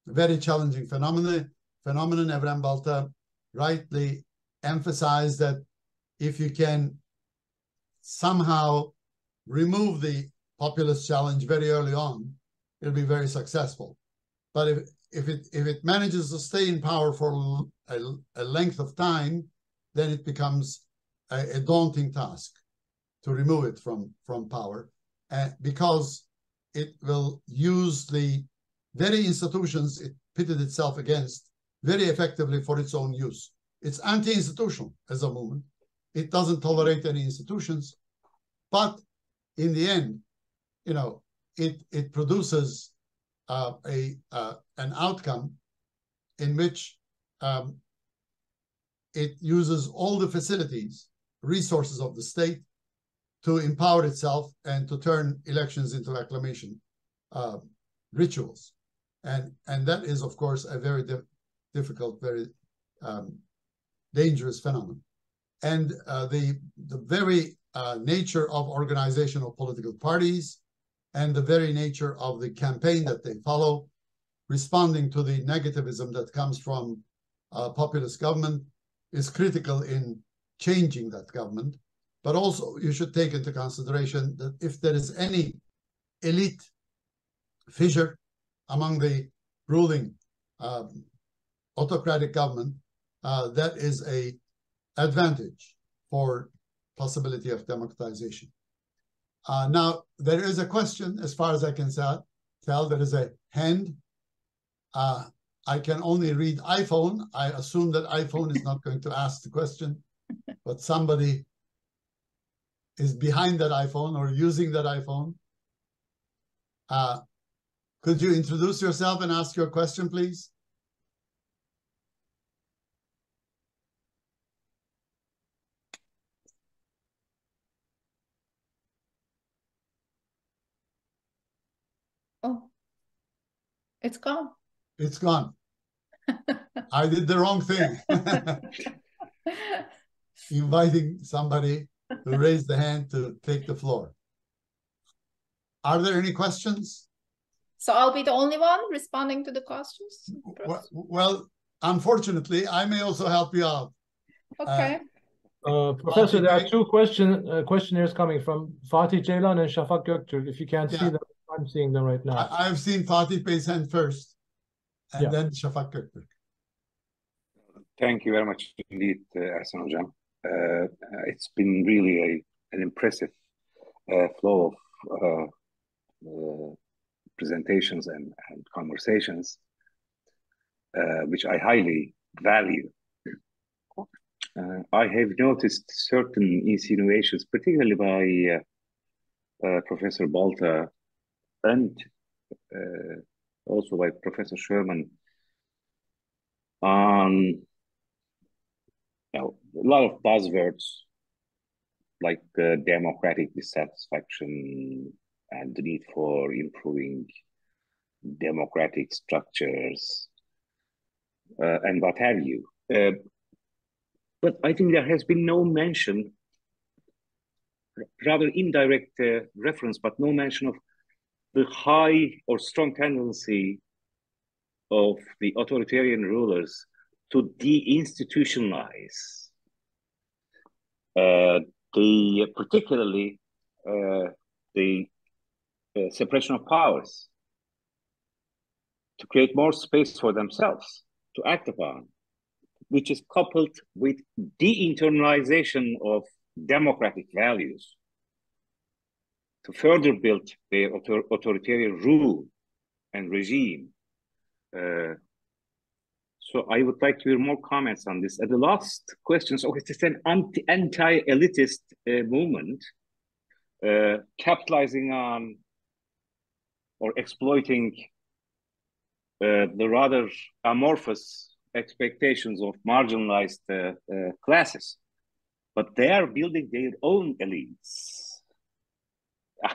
very challenging phenomenon. Evren Balta rightly emphasized that if you can somehow remove the populist challenge very early on, it'll be very successful. But if it manages to stay in power for a length of time, then it becomes a daunting task to remove it from power, because it will use the very institutions it pitted itself against very effectively for its own use. It's anti-institutional as a movement. It doesn't tolerate any institutions, but in the end, you know, it produces an outcome in which it uses all the facilities, resources of the state to empower itself and to turn elections into acclamation rituals. And that is, of course, a very difficult, very dangerous phenomenon. And the very nature of organization of political parties and the very nature of the campaign that they follow, responding to the negativism that comes from populist government, is critical in changing that government. But also you should take into consideration that if there is any elite fissure among the ruling autocratic government, that is an advantage for possibility of democratization. Now, there is a question, as far as I can tell, there is a hand. I can only read iPhone. I assume that iPhone is not going to ask the question, but somebody is behind that iPhone or using that iPhone. Could you introduce yourself and ask your question, please? Oh, it's gone. It's gone. I did the wrong thing. Inviting somebody to raise the hand to take the floor. Are there any questions? So I'll be the only one responding to the questions? Well, unfortunately, I may also help you out. Okay. Professor, there are two questionnaires coming from Fatih Ceylan and Şafak Göktürk. If you can't see them, I'm seeing them right now. I've seen Fatih Bey's hand first, and then Şafak Göktürk. Thank you very much indeed, Ersan Hocam. It's been really an impressive flow of presentations and conversations, which I highly value. I have noticed certain insinuations, particularly by Professor Balta and also by Professor Sherman, on a lot of buzzwords like democratic dissatisfaction and the need for improving democratic structures and what have you. But I think there has been no mention, rather indirect reference, but no mention of the high or strong tendency of the authoritarian rulers to deinstitutionalize particularly the separation of powers, to create more space for themselves to act upon, which is coupled with de-internalization of democratic values. to further build their authoritarian rule and regime. So I would like to hear more comments on this. And the last question, so it's an anti-elitist movement capitalizing on or exploiting the rather amorphous expectations of marginalized classes. But they are building their own elites.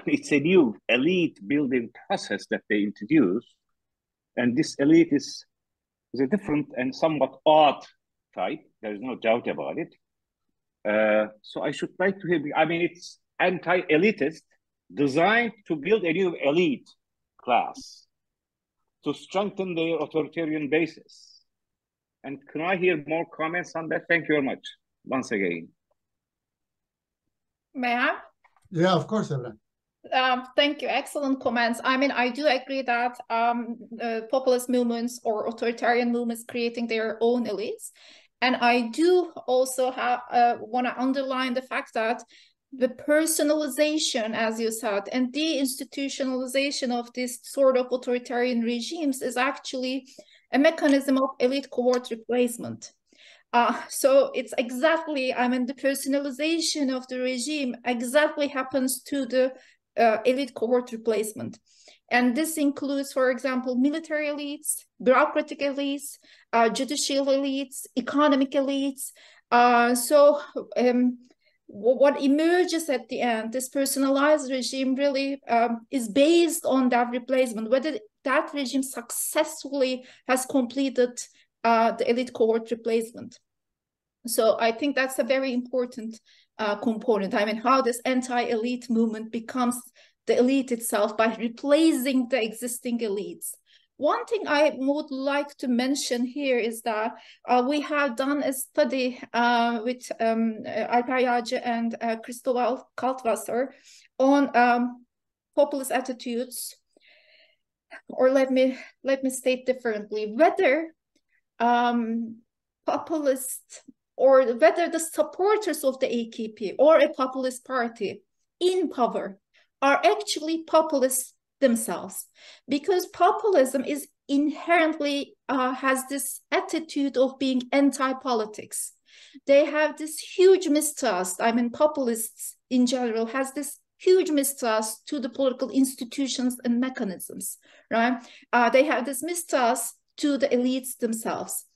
It's a new elite building process that they introduce. And this elite is a different and somewhat odd type. There's no doubt about it. So I should like to hear, I mean, it's anti-elitist, designed to build a new elite class to strengthen their authoritarian basis. And can I hear more comments on that? Thank you very much, once again. May I? Yeah, of course, Emre. Thank you. Excellent comments. I mean, I do agree that populist movements or authoritarian movements creating their own elites. And I do also want to underline the fact that the personalization, as you said, and deinstitutionalization of this sort of authoritarian regimes is actually a mechanism of elite cohort replacement. So it's exactly, I mean, the personalization of the regime exactly happens to the elite cohort replacement. And this includes, for example, military elites, bureaucratic elites, judicial elites, economic elites. What emerges at the end, this personalized regime really is based on that replacement, whether that regime successfully has completed the elite cohort replacement. So I think that's a very important component. I mean, how this anti-elite movement becomes the elite itself by replacing the existing elites. One thing I would like to mention here is that we have done a study with Alper Yağcı and Christopher Kaltwasser on populist attitudes, or let me state differently, whether populist or whether the supporters of the AKP or a populist party in power are actually populists themselves, because populism is inherently has this attitude of being anti-politics. They have this huge mistrust. I mean, populists in general has this huge mistrust to the political institutions and mechanisms, right? They have this mistrust to the elites themselves.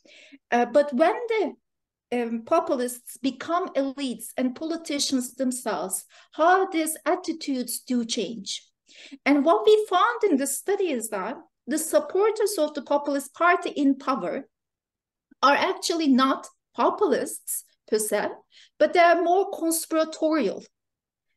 But when the populists become elites and politicians themselves, how these attitudes do change. And what we found in this study is that the supporters of the populist party in power are actually not populists per se, but they are more conspiratorial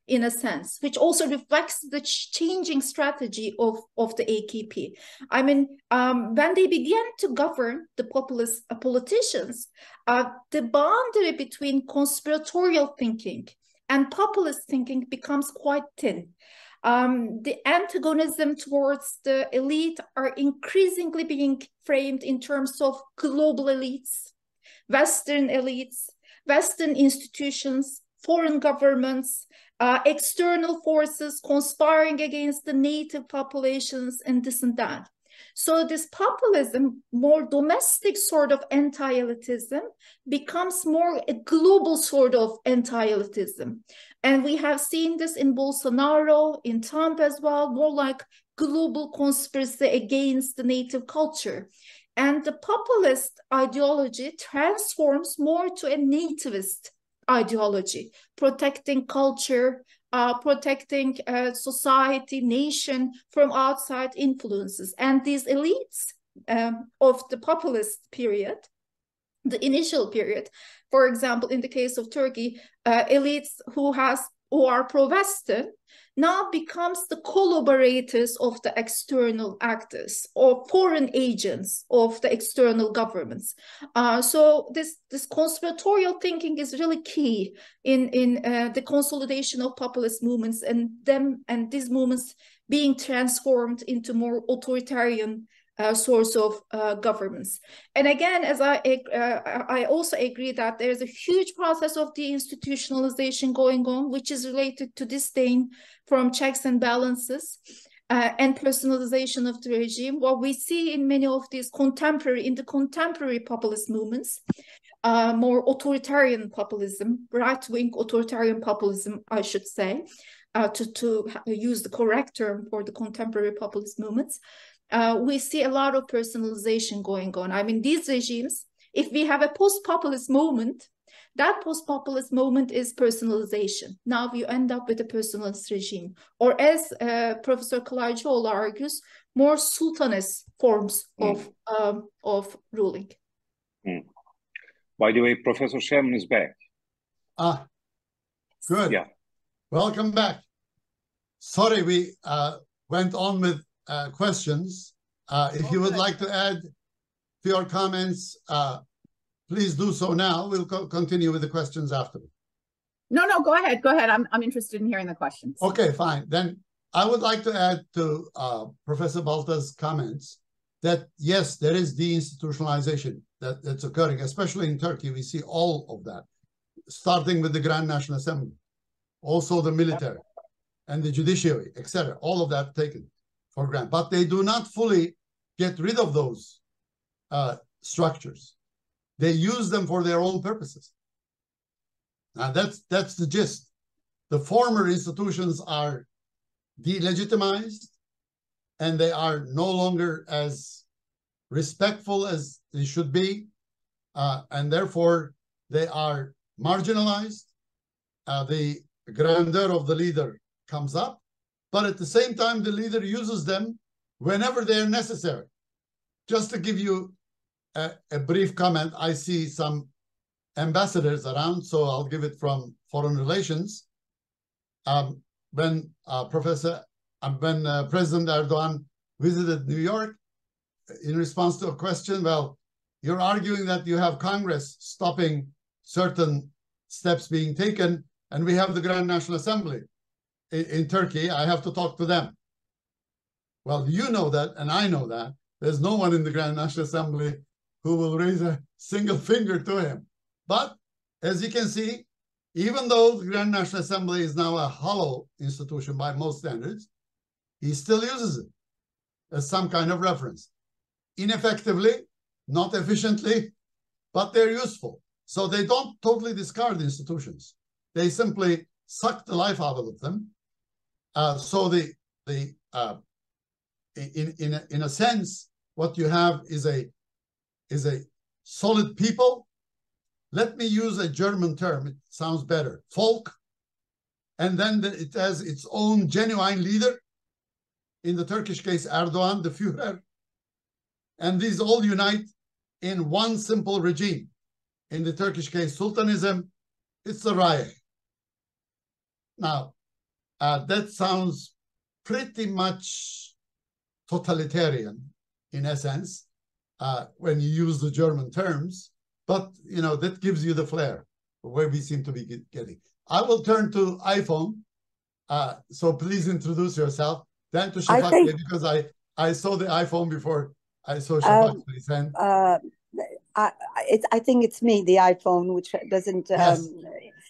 in a sense, which also reflects the changing strategy of the AKP. I mean, when they began to govern the populist politicians, the boundary between conspiratorial thinking and populist thinking becomes quite thin. The antagonism towards the elite are increasingly being framed in terms of global elites, Western elites, Western institutions, foreign governments, external forces conspiring against the native populations and this and that. So this populism, more domestic sort of anti-elitism, becomes more a global sort of anti-elitism. And we have seen this in Bolsonaro, in Trump as well, more like global conspiracy against the native culture. And the populist ideology transforms more to a nativist ideology, protecting culture, protecting society, nation from outside influences. And these elites of the populist period, the initial period, for example, in the case of Turkey, elites who are pro-Western now becomes the collaborators of the external actors or foreign agents of the external governments. So this conspiratorial thinking is really key in the consolidation of populist movements and these movements being transformed into more authoritarian source of governments. And again, as I also agree that there's a huge process of deinstitutionalization going on, which is related to disdain from checks and balances and personalization of the regime. What we see in many of these contemporary populist movements, more authoritarian populism, right-wing authoritarian populism, I should say, to use the correct term for the contemporary populist movements, we see a lot of personalization going on. I mean, these regimes, if we have a post-populist movement, that post-populist movement is personalization. Now you end up with a personalist regime. Or as Professor Kalaycıoğlu argues, more sultanist forms of ruling. By the way, Professor Sherman is back. Ah, good. Yeah. Welcome back. Sorry, we went on with questions. If you would like to add to your comments, please do so now. We'll continue with the questions after. No, go ahead. Go ahead. I'm interested in hearing the questions. Okay, fine. Then I would like to add to Professor Balta's comments that, yes, there is deinstitutionalization that's occurring, especially in Turkey. We see all of that, starting with the Grand National Assembly, also the military and the judiciary, etc. All of that taken for granted. But they do not fully get rid of those structures. They use them for their own purposes. Now that's the gist. The former institutions are delegitimized, and they are no longer as respectful as they should be, and therefore they are marginalized. The grandeur of the leader comes up, but at the same time, the leader uses them whenever they are necessary. Just to give you a brief comment, I see some ambassadors around, so I'll give it from Foreign Relations. When President Erdogan visited New York, in response to a question, well, you're arguing that you have Congress stopping certain steps being taken, and we have the Grand National Assembly in Turkey. I have to talk to them. Well, you know that, and I know that. There's no one in the Grand National Assembly who will raise a single finger to him. But as you can see, even though the Grand National Assembly is now a hollow institution by most standards, he still uses it as some kind of reference. Ineffectively, not efficiently, but they're useful. So they don't totally discard institutions. They simply suck the life out of them. In a sense, what you have is a solid people. Let me use a German term. It sounds better. Volk. And then it has its own genuine leader. In the Turkish case, Erdogan, the Führer. And these all unite in one simple regime. In the Turkish case, sultanism, it's the Reich. Now, that sounds pretty much totalitarian in essence when you use the German terms, but you know that gives you the flair where we seem to be getting. I will turn to iPhone, so please introduce yourself. Then to Shafak, because I saw the iPhone before I saw Shafak, please. And I think it's me, the iPhone, which doesn't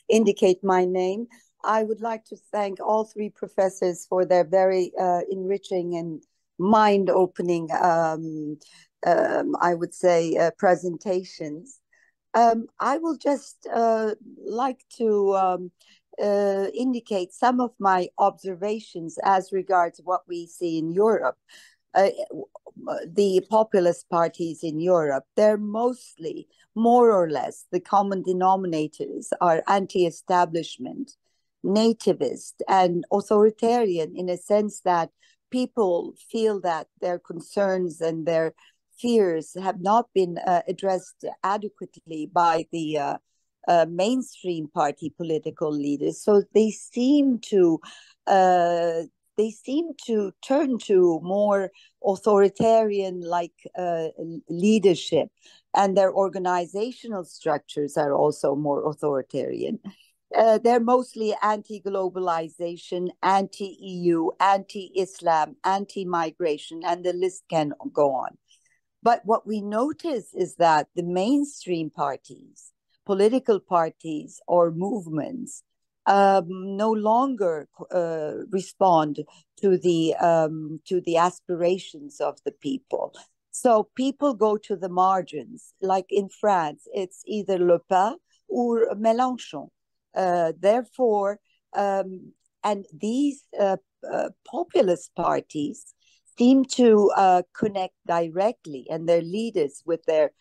indicate my name. I would like to thank all three professors for their very enriching and mind-opening, I would say, presentations. I will just like to indicate some of my observations as regards what we see in Europe. The populist parties in Europe, they're mostly, more or less, the common denominators are anti-establishment, nativist, and authoritarian, in a sense that people feel that their concerns and their fears have not been addressed adequately by the mainstream party political leaders. So they seem to turn to more authoritarian-like leadership, and their organizational structures are also more authoritarian. They're mostly anti-globalization, anti-EU, anti-Islam, anti-migration, and the list can go on. But what we notice is that the mainstream parties, political parties or movements, no longer respond to the aspirations of the people. So people go to the margins. Like in France, it's either Le Pen or Mélenchon. Therefore, and these populist parties seem to connect directly, and their leaders with the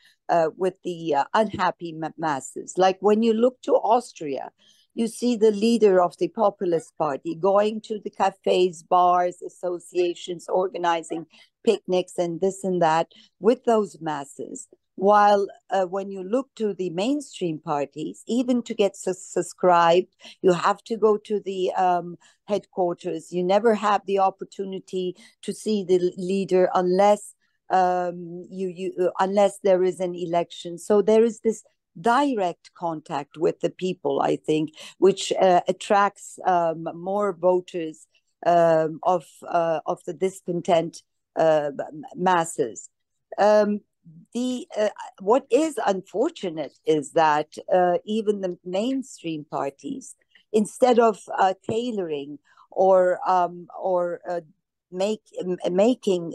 unhappy masses. Like when you look to Austria, you see the leader of the Populist Party going to the cafes, bars, associations, organizing picnics and this and that with those masses. While when you look to the mainstream parties, even to get subscribed, you have to go to the headquarters. You never have the opportunity to see the leader unless unless there is an election. So there is this direct contact with the people, I think, which attracts more voters of the discontent masses. What is unfortunate is that even the mainstream parties, instead of tailoring or making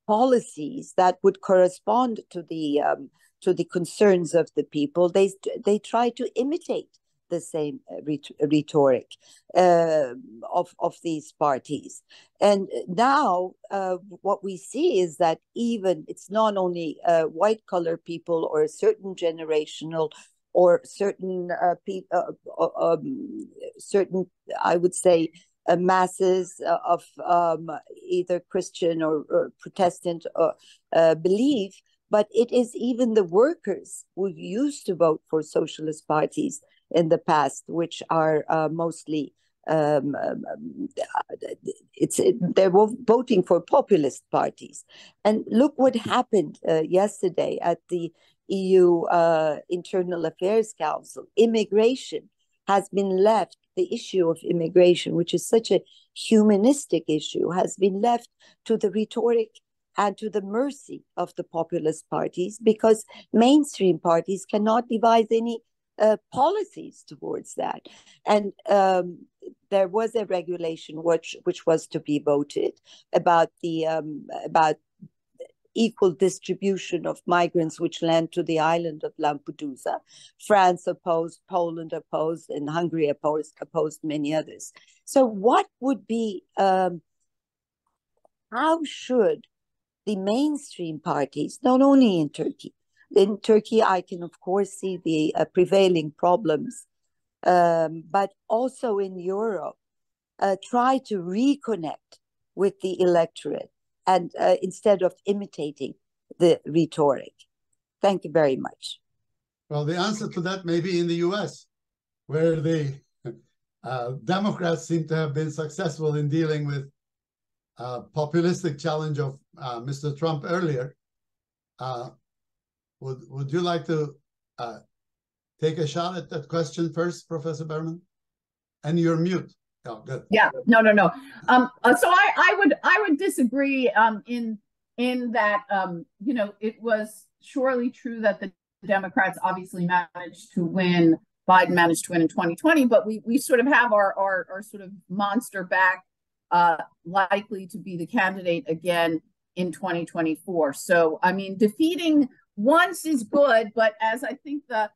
policies that would correspond to the concerns of the people, they try to imitate the same rhetoric of these parties. And now what we see is that even it's not only white collar people or a certain generational or certain certain, I would say, masses of either Christian or Protestant belief, but it is even the workers who used to vote for socialist parties in the past, which are mostly they're voting for populist parties. And look what happened yesterday at the EU Internal Affairs Council. Immigration has been left, the issue of immigration, which is such a humanistic issue, has been left to the rhetoric and to the mercy of the populist parties, because mainstream parties cannot devise any policies towards that. And there was a regulation which was to be voted about equal distribution of migrants which land to the island of Lampedusa. France opposed, Poland opposed, and Hungary opposed many others. So what would be, how should the mainstream parties, not only in Turkey, I can of course see the prevailing problems, but also in Europe, try to reconnect with the electorate, and instead of imitating the rhetoric. Thank you very much. Well, the answer to that may be in the US, where the Democrats seem to have been successful in dealing with populistic challenge of Mr. Trump earlier. Would you like to take a shot at that question first, Professor Berman? And you're mute. Oh, good. Yeah, no. So I would disagree in that it was surely true that the Democrats obviously managed to win. Biden managed to win in 2020, but we sort of have our sort of monster back, likely to be the candidate again in 2024. So I mean, defeating once is good, but as I think the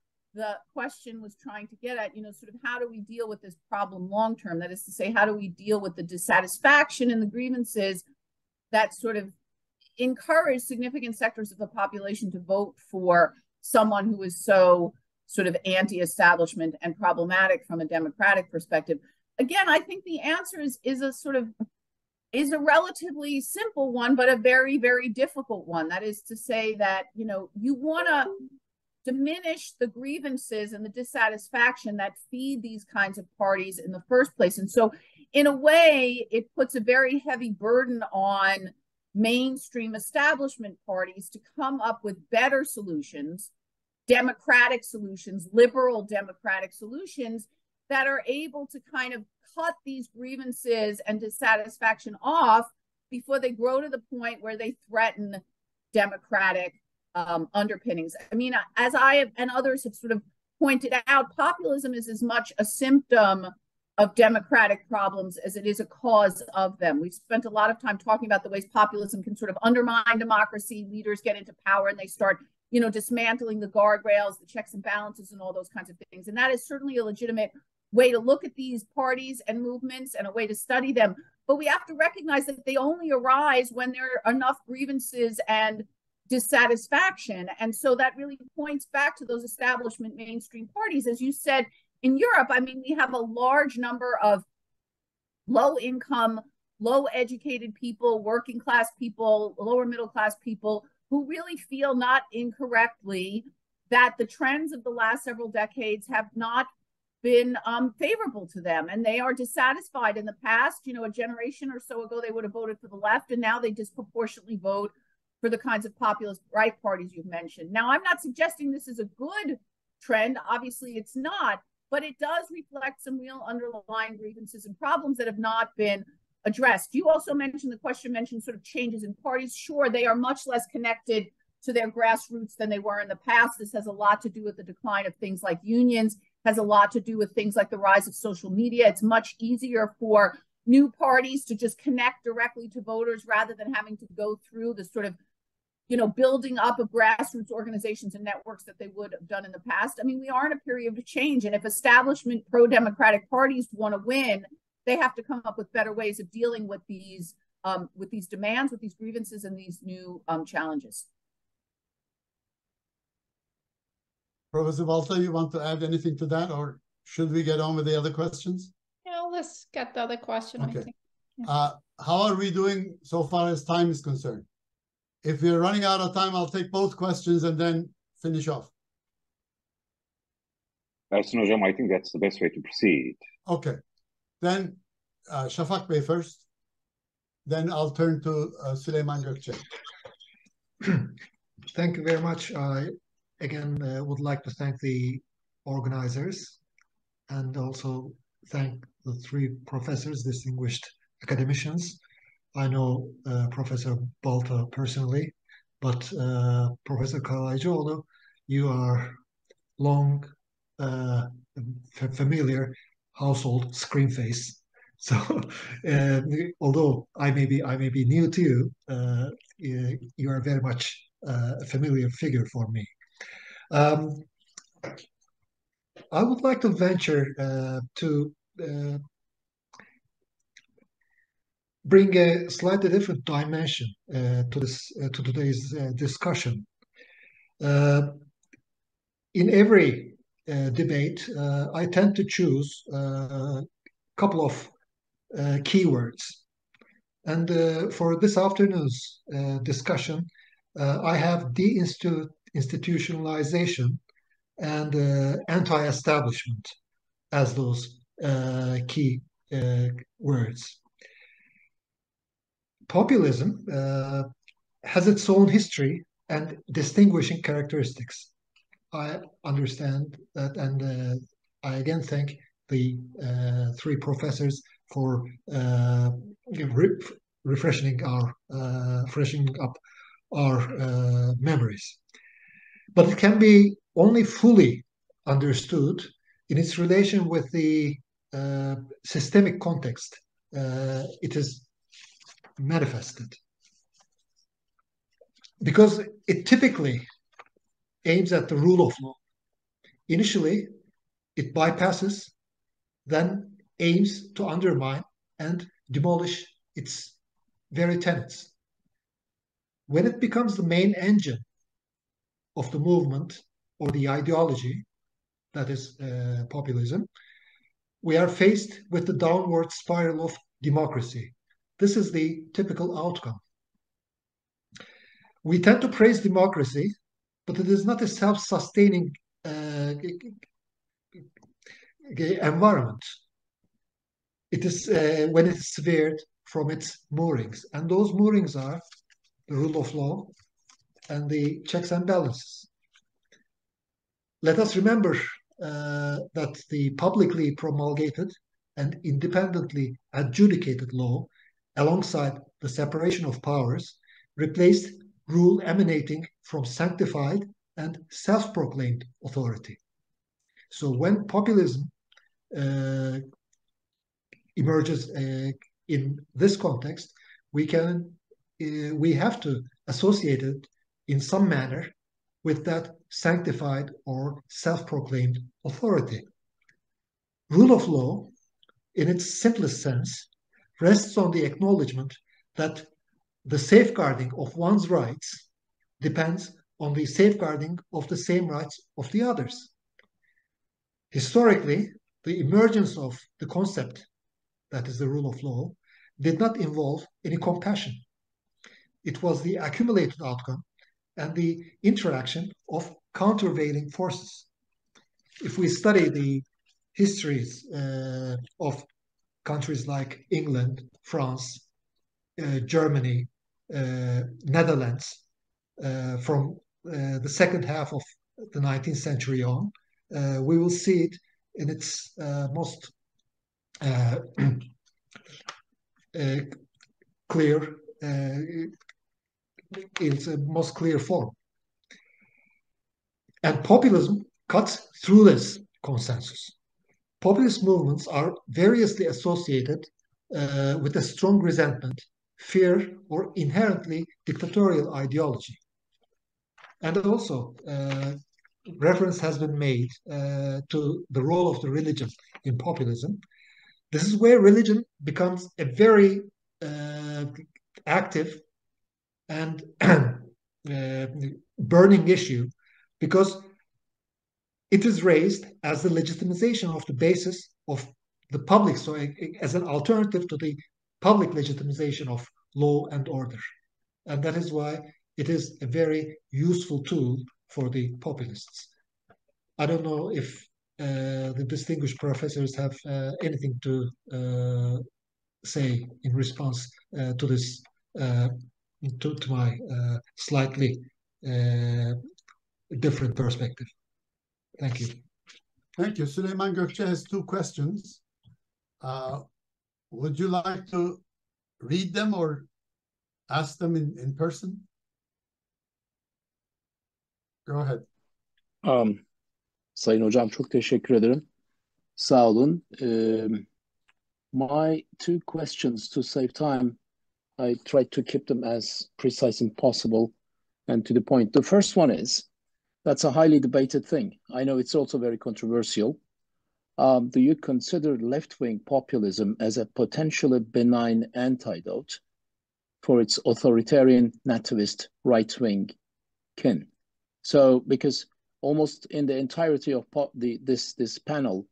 question was trying to get at, sort of how do we deal with this problem long term? That is to say, how do we deal with the dissatisfaction and the grievances that sort of encourage significant sectors of the population to vote for someone who is so sort of anti-establishment and problematic from a democratic perspective? Again, I think the answer is a relatively simple one, but a very, very difficult one. That is to say that, you want to diminish the grievances and the dissatisfaction that feed these kinds of parties in the first place. And so in a way, it puts a very heavy burden on mainstream establishment parties to come up with better solutions, democratic solutions, liberal democratic solutions that are able to kind of cut these grievances and dissatisfaction off before they grow to the point where they threaten democratic underpinnings. I mean, as I have, and others have sort of pointed out, populism is as much a symptom of democratic problems as it is a cause of them. We've spent a lot of time talking about the ways populism can sort of undermine democracy. Leaders get into power and they start, dismantling the guardrails, the checks and balances, and all those kinds of things. And that is certainly a legitimate way to look at these parties and movements and a way to study them. But we have to recognize that they only arise when there are enough grievances and dissatisfaction. And so that really points back to those establishment mainstream parties. As you said, in Europe, I mean, we have a large number of low-income, low-educated people, working-class people, lower-middle-class people who really feel, not incorrectly, that the trends of the last several decades have not been favorable to them, and they are dissatisfied. In the past, a generation or so ago, they would have voted for the left, and now they disproportionately vote for the kinds of populist right parties you've mentioned. Now, I'm not suggesting this is a good trend. Obviously, it's not, but it does reflect some real underlying grievances and problems that have not been addressed. You also mentioned, the question mentioned sort of changes in parties. Sure, they are much less connected to their grassroots than they were in the past. This has a lot to do with the decline of things like unions, has a lot to do with things like the rise of social media. It's much easier for new parties to just connect directly to voters rather than having to go through the sort of, building up of grassroots organizations and networks that they would have done in the past. I mean, we are in a period of change, and if establishment pro-democratic parties want to win, they have to come up with better ways of dealing with these demands, with these grievances, and these new challenges. Professor Walter, you want to add anything to that, or should we get on with the other questions? Yeah, let's get the other question, okay. I think. Yeah. How are we doing so far as time is concerned? If we're running out of time, I'll take both questions and then finish off. I think that's the best way to proceed. Okay. Then Shafak Bey first. Then I'll turn to Süleyman Gökçe. Thank you very much. I, again, would like to thank the organizers and also thank the three professors, distinguished academicians. I know Professor Balta personally, but Professor Kalaycıoğlu, you are long familiar household screen face. So although I may be new to you, you are very much a familiar figure for me. I would like to venture to bring a slightly different dimension to today's discussion. In every debate, I tend to choose a couple of keywords. And for this afternoon's discussion, I have deinstitutionalization and anti-establishment as those key words. Populism has its own history and distinguishing characteristics. I understand that, and I again thank the three professors for freshening up our memories. But it can be only fully understood in its relation with the systemic context it is manifested. Because it typically aims at the rule of law. Initially, it bypasses, then aims to undermine and demolish its very tenets. When it becomes the main engine of the movement or the ideology, that is populism, we are faced with the downward spiral of democracy. This is the typical outcome. We tend to praise democracy, but it is not a self-sustaining environment. It is when it is severed from its moorings, and those moorings are the rule of law and the checks and balances. let us remember that the publicly promulgated and independently adjudicated law, alongside the separation of powers, replaced rule emanating from sanctified and self-proclaimed authority. So when populism emerges in this context, we have to associate it in some manner with that sanctified or self-proclaimed authority. Rule of law, in its simplest sense, rests on the acknowledgement that the safeguarding of one's rights depends on the safeguarding of the same rights of the others. Historically, the emergence of the concept, that is the rule of law, did not involve any compassion. It was the accumulated outcome and the interaction of countervailing forces. If we study the histories of countries like England, France, Germany, Netherlands, from the second half of the 19th century on, we will see it in its most clear, its most clear form. And populism cuts through this consensus. Populist movements are variously associated with a strong resentment, fear, or inherently dictatorial ideology. And also, reference has been made to the role of the religion in populism. This is where religion becomes a very active and burning issue, because it is raised as the legitimization of the basis of the public, so as an alternative to the public legitimization of law and order. And that is why it is a very useful tool for the populists. I don't know if the distinguished professors have anything to say in response to this, to my slightly different perspective. Thank you. Thank you. Süleyman Gökçe has two questions. Would you like to read them or ask them in person? Go ahead. Sayın Hocam çok teşekkür ederim. Sağ olun. My two questions, to save time, I tried to keep them as precise as possible and to the point. The first one is, that's a highly debated thing. I know it's also very controversial. Do you consider left-wing populism as a potentially benign antidote for its authoritarian nativist right-wing kin? So, because almost in the entirety of this panel,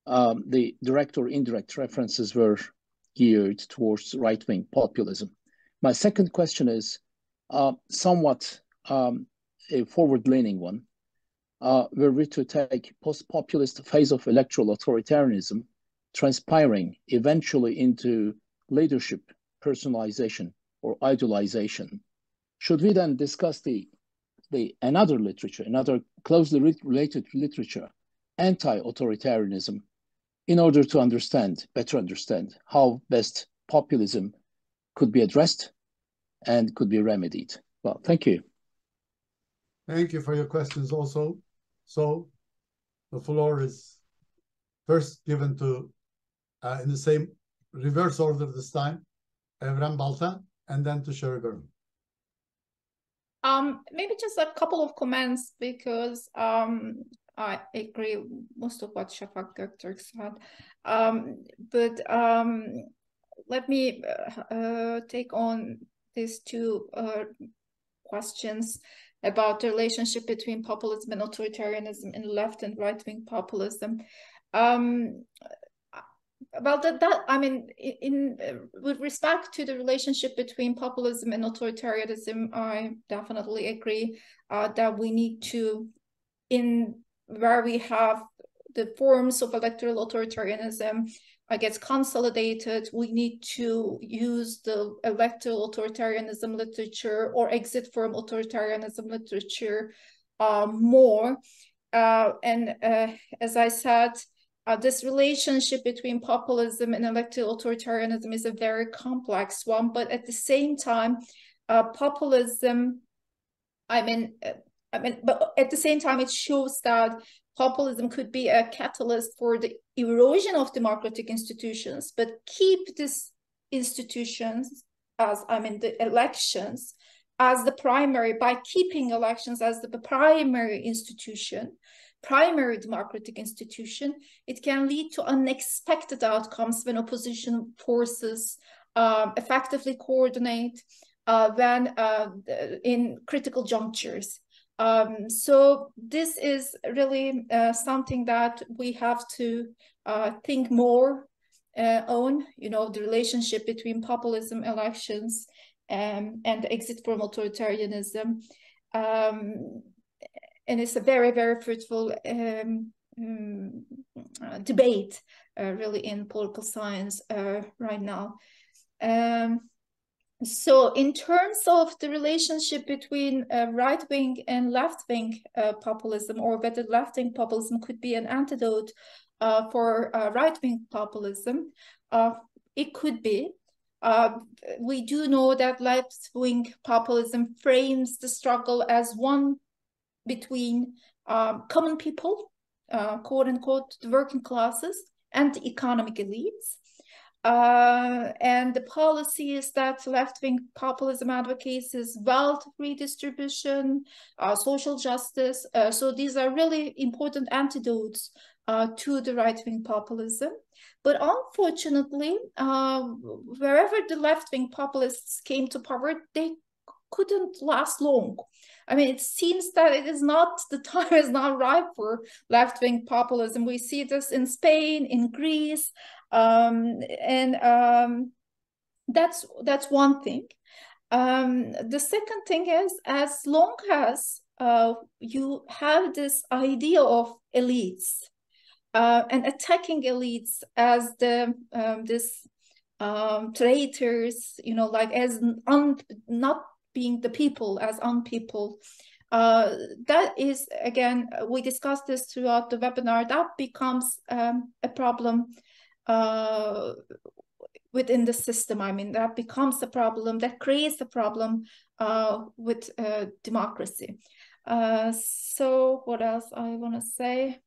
the direct or indirect references were geared towards right-wing populism. My second question is somewhat a forward-leaning one. Were we to take post-populist phase of electoral authoritarianism transpiring eventually into leadership personalization or idolization, should we then discuss another literature, another closely related literature, anti-authoritarianism, in order to better understand how best populism could be addressed and could be remedied? Well, thank you. Thank you for your questions also. So the floor is first given to, in the same reverse order this time, Evren Balta, and then to Sherry Berman. Maybe just a couple of comments, because I agree with most of what Şafak Göktürk said. But let me take on these two questions about the relationship between populism and authoritarianism in left and right-wing populism. About that, I mean, with respect to the relationship between populism and authoritarianism, I definitely agree that we need to, where we have the forms of electoral authoritarianism gets consolidated, we need to use the electoral authoritarianism literature or exit from authoritarianism literature more. as I said, this relationship between populism and elected authoritarianism is a very complex one. But at the same time, populism, but at the same time, it shows that populism could be a catalyst for the erosion of democratic institutions, but keep these institutions as, the elections as the primary, by keeping elections as the primary institution, primary democratic institution, it can lead to unexpected outcomes when opposition forces effectively coordinate when in critical junctures. So this is really something that we have to think more on, the relationship between populism, elections, and the exit from authoritarianism. And it's a very, very fruitful debate, really, in political science right now. So in terms of the relationship between right-wing and left-wing populism, or whether left-wing populism could be an antidote for right-wing populism, it could be. We do know that left-wing populism frames the struggle as one between common people, quote unquote, the working classes, and the economic elites. And the policies that left-wing populism advocates is wealth redistribution, social justice. So these are really important antidotes to the right-wing populism. But unfortunately, wherever the left-wing populists came to power, they couldn't last long. It seems that the time is not ripe for left-wing populism. We see this in Spain, in Greece, and that's one thing. The second thing is, as long as you have this idea of elites and attacking elites as traitors, as not being the people, as unpeople, that is, again, we discussed this throughout the webinar, that becomes a problem within the system. That becomes a problem, that creates a problem with democracy. So what else I want to say?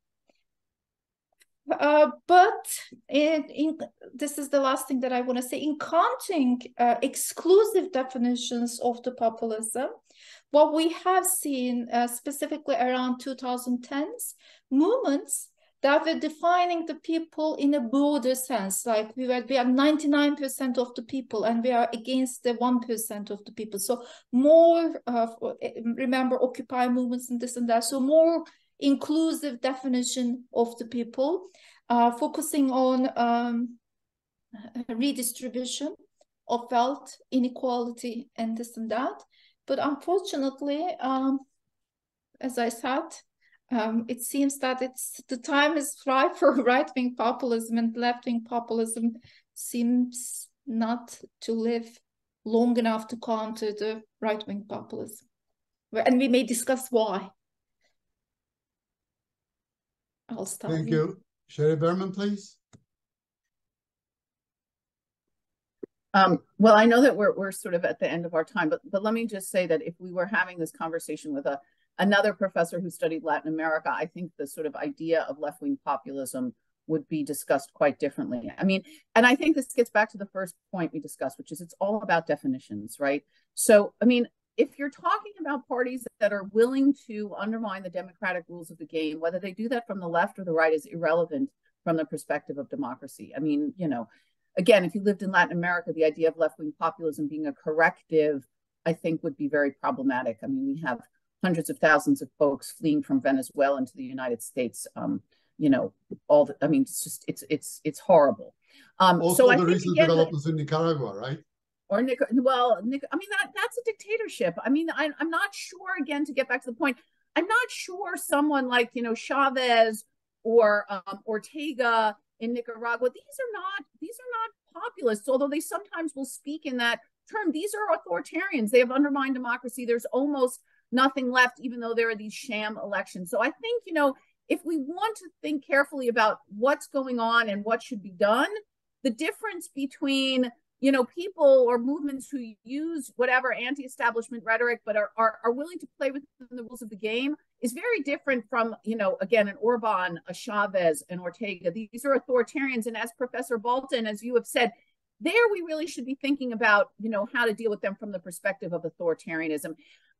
But this is the last thing that I want to say. In counting exclusive definitions of the populism, what we have seen specifically around 2010s, movements that were defining the people in a broader sense, like we are 99% of the people and we are against the 1% of the people. So more, remember Occupy movements and this and that, so more inclusive definition of the people, focusing on redistribution of wealth, inequality, and this and that. But unfortunately, as I said, it seems that the time is ripe for right-wing populism, and left-wing populism seems not to live long enough to counter the right-wing populism. And we may discuss why. I'll stop. Thank you. Sherry Berman, please. Well, I know that we're sort of at the end of our time, but let me just say that if we were having this conversation with another professor who studied Latin America, I think the sort of idea of left-wing populism would be discussed quite differently. And I think this gets back to the first point we discussed, which is it's all about definitions, right? So, if you're talking about parties that are willing to undermine the democratic rules of the game, whether they do that from the left or the right is irrelevant from the perspective of democracy. Again, if you lived in Latin America, the idea of left-wing populism being a corrective, I think, would be very problematic. We have hundreds of thousands of folks fleeing from Venezuela into the United States. It's just, it's horrible. Also, the recent developments in Nicaragua, right? Or that's a dictatorship. I'm not sure, again, to get back to the point, I'm not sure someone like, Chavez or Ortega in Nicaragua, these are not populists, although they sometimes will speak in that term. These are authoritarians. They have undermined democracy. There's almost nothing left, even though there are these sham elections. So I think, you know, if we want to think carefully about what's going on and what should be done, the difference between, you know, people or movements who use whatever anti-establishment rhetoric but are willing to play within the rules of the game is very different from, you know, again, an Orban, a Chavez, an Ortega. These are authoritarians. And as Professor Balta, as you have said, there we really should be thinking about, you know, how to deal with them from the perspective of authoritarianism.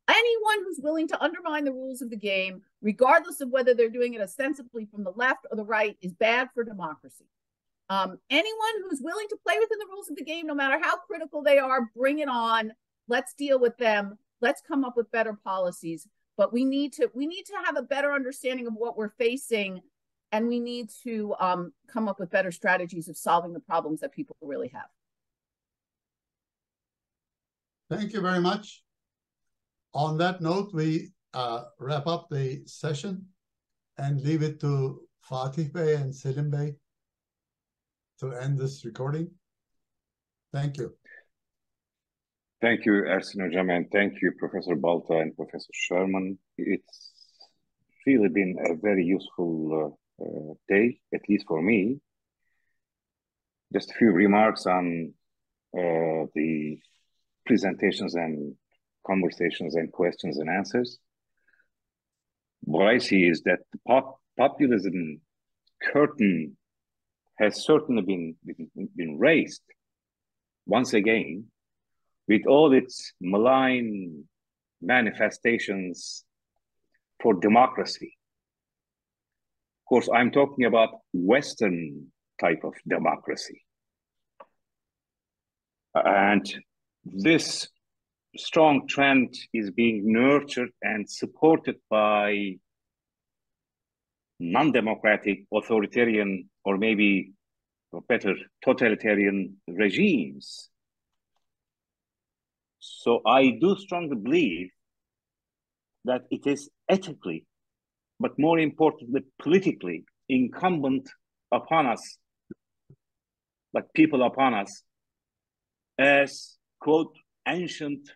Anyone who's willing to undermine the rules of the game, regardless of whether they're doing it ostensibly from the left or the right, is bad for democracy. Anyone who's willing to play within the rules of the game, no matter how critical they are, bring it on. Let's deal with them. Let's come up with better policies. But we need to have a better understanding of what we're facing, and we need to come up with better strategies of solving the problems that people really have. Thank you very much. On that note, we wrap up the session and leave it to Fatih Bey and Selim Bey to end this recording. Thank you. Thank you, Ersin Hocam, and thank you, Professor Balta and Professor Sherman. It's really been a very useful day, at least for me. Just a few remarks on the presentations and conversations and questions and answers. What I see is that the populism curtain has certainly been raised once again with all its malign manifestations for democracy. Of course, I'm talking about Western type of democracy. And this strong trend is being nurtured and supported by non-democratic, authoritarian, or maybe or better, totalitarian regimes. So I do strongly believe that it is ethically, but more importantly, politically incumbent upon us, like people upon us, as, quote, ancient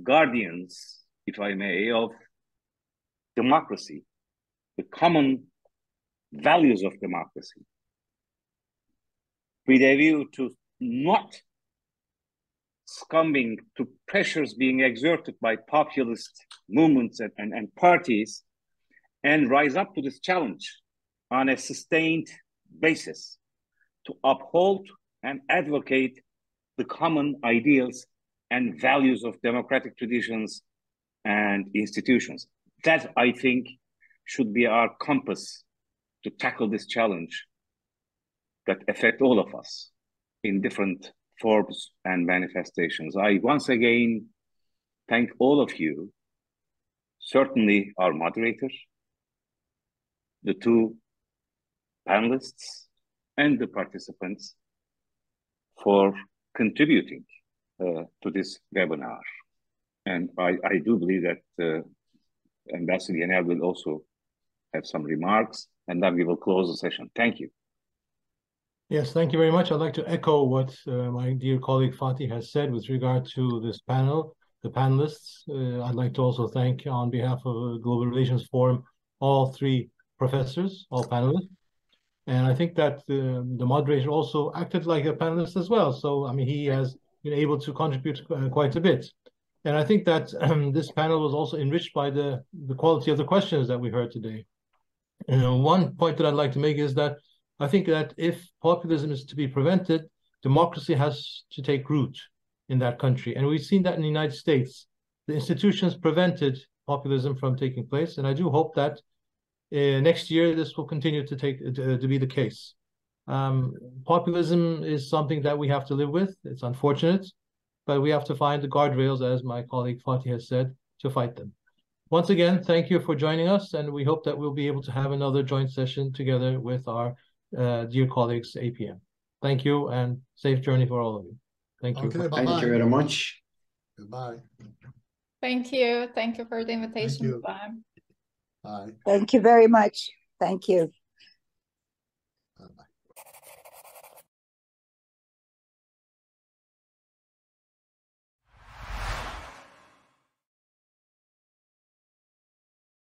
guardians, if I may, of democracy, the common values of democracy, with a view to not succumbing to pressures being exerted by populist movements and parties, and rise up to this challenge on a sustained basis to uphold and advocate the common ideals and values of democratic traditions and institutions. That, I think, should be our compass to tackle this challenge that affect all of us in different forms and manifestations. I once again thank all of you, certainly our moderator, the two panelists, and the participants for contributing to this webinar. And I do believe that Ambassador Yanel will also have some remarks, and then we will close the session. Thank you. Yes, thank you very much. I'd like to echo what my dear colleague Fatih has said with regard to this panel, the panelists. I'd like to also thank, on behalf of Global Relations Forum, all three professors, all panelists. And I think that the moderator also acted like a panelist as well. So, I mean, he has been able to contribute quite a bit. And I think that this panel was also enriched by the quality of the questions that we heard today. And one point that I'd like to make is that I think that if populism is to be prevented, democracy has to take root in that country. And we've seen that in the United States. The institutions prevented populism from taking place. And I do hope that next year this will continue to be the case. Populism is something that we have to live with. It's unfortunate, but we have to find the guardrails, as my colleague Fatih has said, to fight them. Once again, thank you for joining us, and we hope that we'll be able to have another joint session together with our dear colleagues, APM. Thank you, and safe journey for all of you. Thank you. Okay, bye-bye. Thank you very much. Goodbye. Thank you. Thank you for the invitation. Thank you. Bye. Bye. Thank you very much. Thank you.